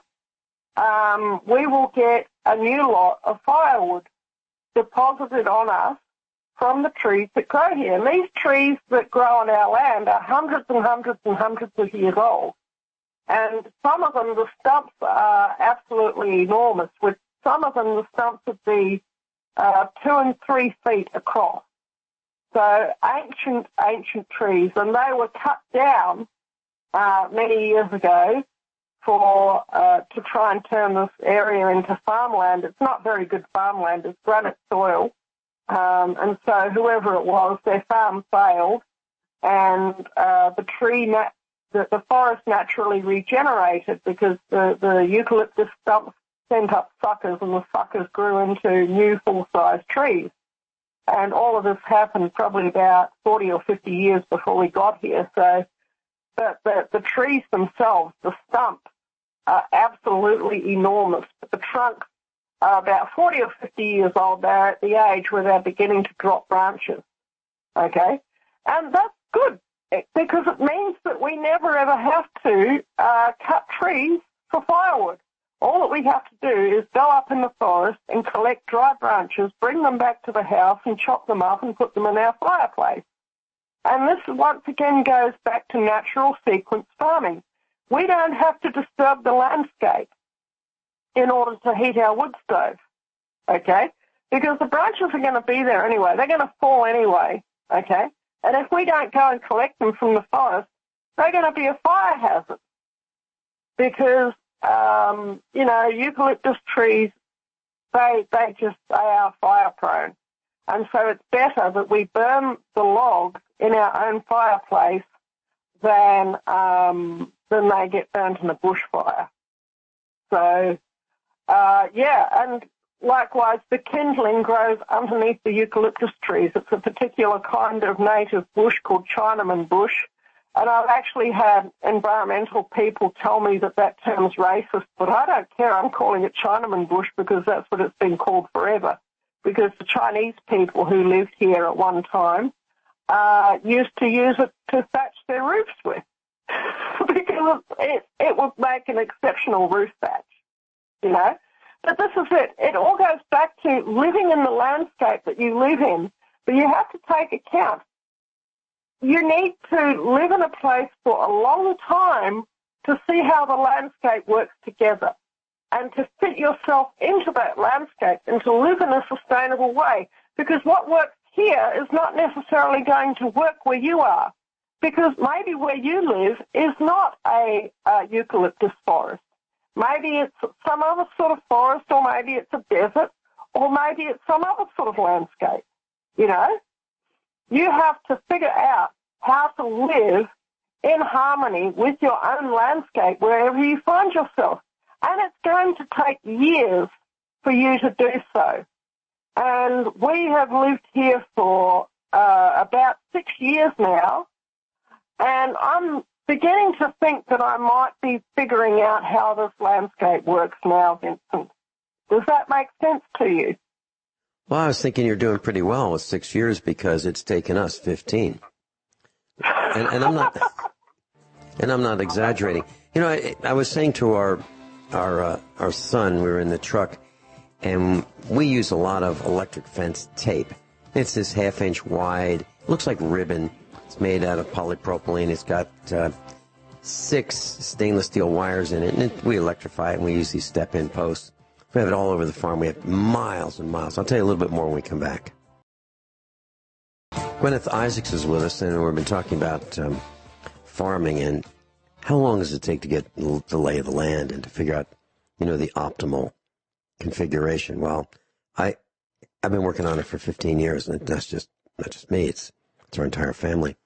we will get a new lot of firewood deposited on us from the trees that grow here. And these trees that grow on our land are hundreds and hundreds and hundreds of years old. And some of them, the stumps are absolutely enormous. With some of them, the stumps would be 2 and 3 feet across. So ancient trees, and they were cut down many years ago for to try and turn this area into farmland. It's not very good farmland. It's granite soil. And so whoever it was, their farm failed, and the forest naturally regenerated, because the eucalyptus stumps sent up suckers, and the suckers grew into new full-size trees. And all of this happened probably about 40 or 50 years before we got here. So the trees themselves, the stumps, are absolutely enormous. But the trunks are about 40 or 50 years old. They're at the age where they're beginning to drop branches, okay? And that's good, because it means that we never ever have to cut trees for firewood. All that we have to do is go up in the forest and collect dry branches, bring them back to the house and chop them up and put them in our fireplace. And this once again goes back to natural sequence farming. We don't have to disturb the landscape in order to heat our wood stove, okay? Because the branches are going to be there anyway. They're going to fall anyway, okay? And if we don't go and collect them from the forest, they're going to be a fire hazard, because eucalyptus trees, they are fire prone. And so it's better that we burn the logs in our own fireplace than they get burnt in a bushfire. So, and likewise, the kindling grows underneath the eucalyptus trees. It's a particular kind of native bush called Chinaman bush. And I've actually had environmental people tell me that term's racist, but I don't care. I'm calling it Chinaman bush because that's what it's been called forever. Because the Chinese people who lived here at one time used to use it to thatch their roofs with, because it would make an exceptional roof thatch, But this is it. It all goes back to living in the landscape that you live in, but you have to take account. You need to live in a place for a long time to see how the landscape works together, and to fit yourself into that landscape and to live in a sustainable way. Because what works here is not necessarily going to work where you are, because maybe where you live is not a eucalyptus forest. Maybe it's some other sort of forest, or maybe it's a desert, or maybe it's some other sort of landscape, You have to figure out how to live in harmony with your own landscape wherever you find yourself. And it's going to take years for you to do so. And we have lived here for about 6 years now, and I'm beginning to think that I might be figuring out how this landscape works now, Vincent. Does that make sense to you? Well, I was thinking you're doing pretty well with 6 years because it's taken us 15. And I'm not exaggerating. You know, I was saying to our son, we were in the truck, and we use a lot of electric fence tape. It's this 1/2 inch wide, looks like ribbon. It's made out of polypropylene. It's got 6 stainless steel wires in it, and we electrify it, and we use these step-in posts. We have it all over the farm. We have miles and miles. I'll tell you a little bit more when we come back. Guineith Isaacs is with us, and we've been talking about farming and how long does it take to get the lay of the land and to figure out, you know, the optimal configuration. Well, I've been working on it for 15 years, and that's just not just me. It's our entire family,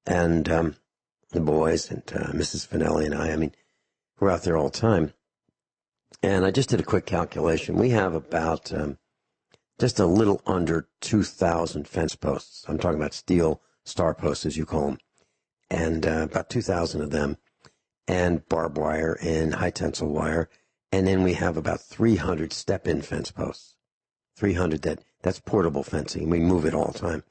and the boys and Mrs. Finelli and I mean, we're out there all the time. And I just did a quick calculation. We have about just a little under 2,000 fence posts. I'm talking about steel star posts, as you call them, and about 2,000 of them, and barbed wire and high tensile wire. And then we have about 300 step-in fence posts. 300 that's portable fencing. We move it all the time.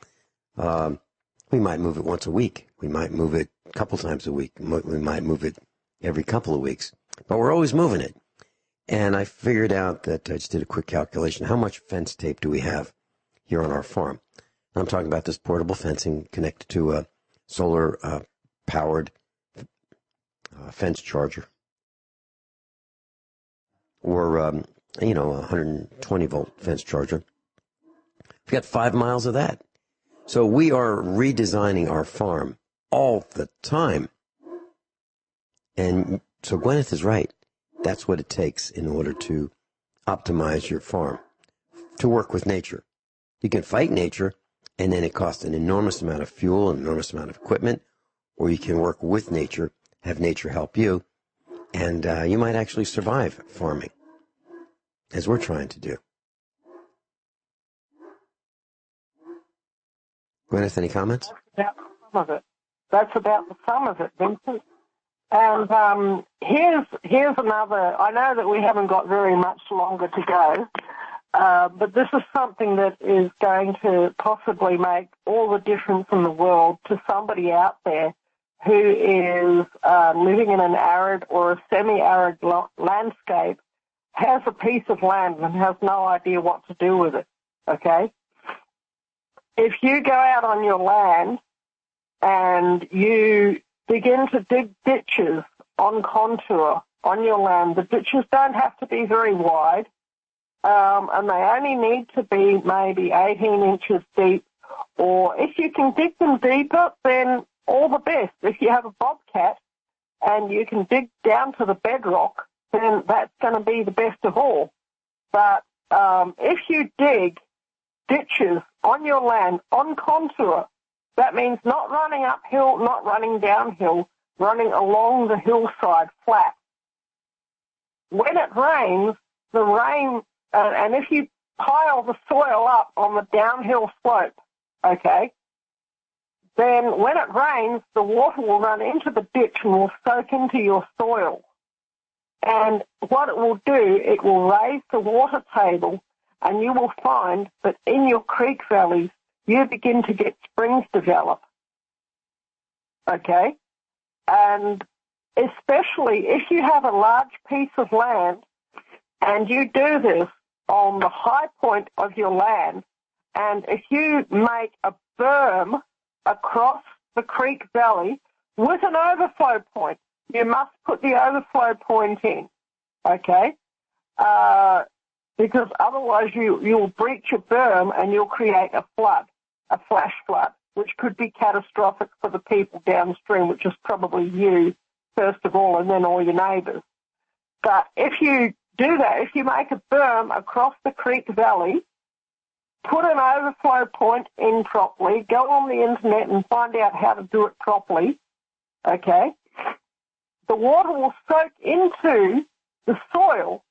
We might move it once a week. We might move it a couple times a week. We might move it every couple of weeks. But we're always moving it. And I figured out that I just did a quick calculation. How much fence tape do we have here on our farm? And I'm talking about this portable fencing connected to a solar-powered fence charger. Or, a 120-volt fence charger. We've got 5 miles of that. So we are redesigning our farm all the time. And so Guineith is right. That's what it takes in order to optimize your farm, to work with nature. You can fight nature, and then it costs an enormous amount of fuel, an enormous amount of equipment, or you can work with nature, have nature help you, and you might actually survive farming, as we're trying to do. Guineith, any comments? That's about the sum of it, Vincent. And here's another. I know that we haven't got very much longer to go, but this is something that is going to possibly make all the difference in the world to somebody out there who is living in an arid or a semi-arid landscape, has a piece of land and has no idea what to do with it, okay? If you go out on your land and you begin to dig ditches on contour on your land, the ditches don't have to be very wide, and they only need to be maybe 18 inches deep, or if you can dig them deeper, then all the best. If you have a bobcat and you can dig down to the bedrock, then that's going to be the best of all. But if you dig ditches on your land on contour, that means not running uphill, not running downhill, running along the hillside flat. When it rains, the rain, and if you pile the soil up on the downhill slope, okay, then when it rains, the water will run into the ditch and will soak into your soil. And what it will do, it will raise the water table, and you will find that in your creek valleys, you begin to get springs develop, okay? And especially if you have a large piece of land and you do this on the high point of your land, and if you make a berm across the creek valley with an overflow point, you must put the overflow point in, okay? Because otherwise you'll breach your berm and you'll create a flood. A flash flood, which could be catastrophic for the people downstream, which is probably you, first of all, and then all your neighbours. But if you do that, if you make a berm across the creek valley, put an overflow point in properly, go on the internet and find out how to do it properly, okay, the water will soak into the soil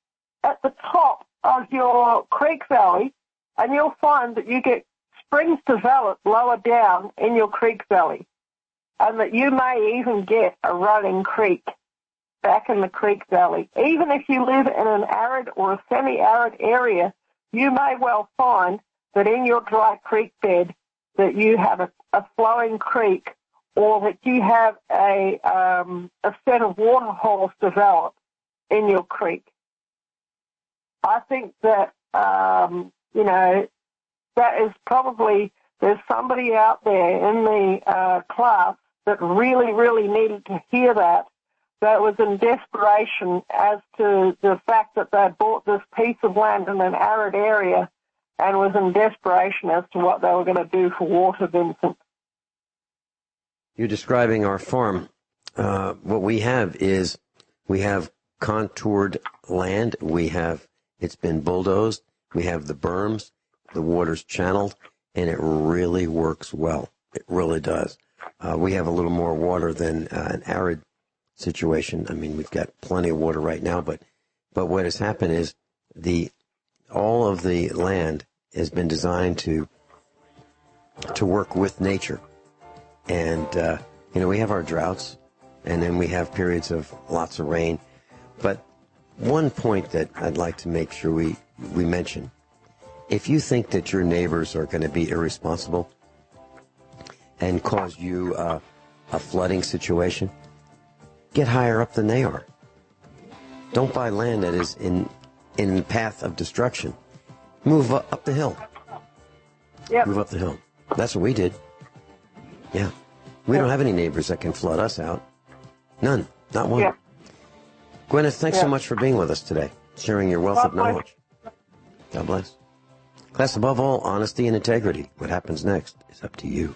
at the top of your creek valley, and you'll find that you get springs develop lower down in your creek valley, and that you may even get a running creek back in the creek valley. Even if you live in an arid or a semi-arid area, you may well find that in your dry creek bed that you have a flowing creek, or that you have a set of water holes developed in your creek. I think that, that is probably, there's somebody out there in the class that really, really needed to hear that was in desperation as to the fact that they bought this piece of land in an arid area and was in desperation as to what they were going to do for water, Vincent. You're describing our farm. What we have is we have contoured land. It's been bulldozed. We have the berms. The water's channeled, and it really works well. It really does. We have a little more water than an arid situation. I mean, we've got plenty of water right now, but what has happened is all of the land has been designed to work with nature. And, we have our droughts, and then we have periods of lots of rain. But one point that I'd like to make sure we mention, if you think that your neighbors are going to be irresponsible and cause you a flooding situation, get higher up than they are. Don't buy land that is in the path of destruction. Move up the hill. Yep. Move up the hill. That's what we did. Yeah. We don't have any neighbors that can flood us out. None. Not one. Yep. Guineith, thanks so much for being with us today, sharing your wealth of knowledge. God bless. Class, above all, honesty and integrity. What happens next is up to you.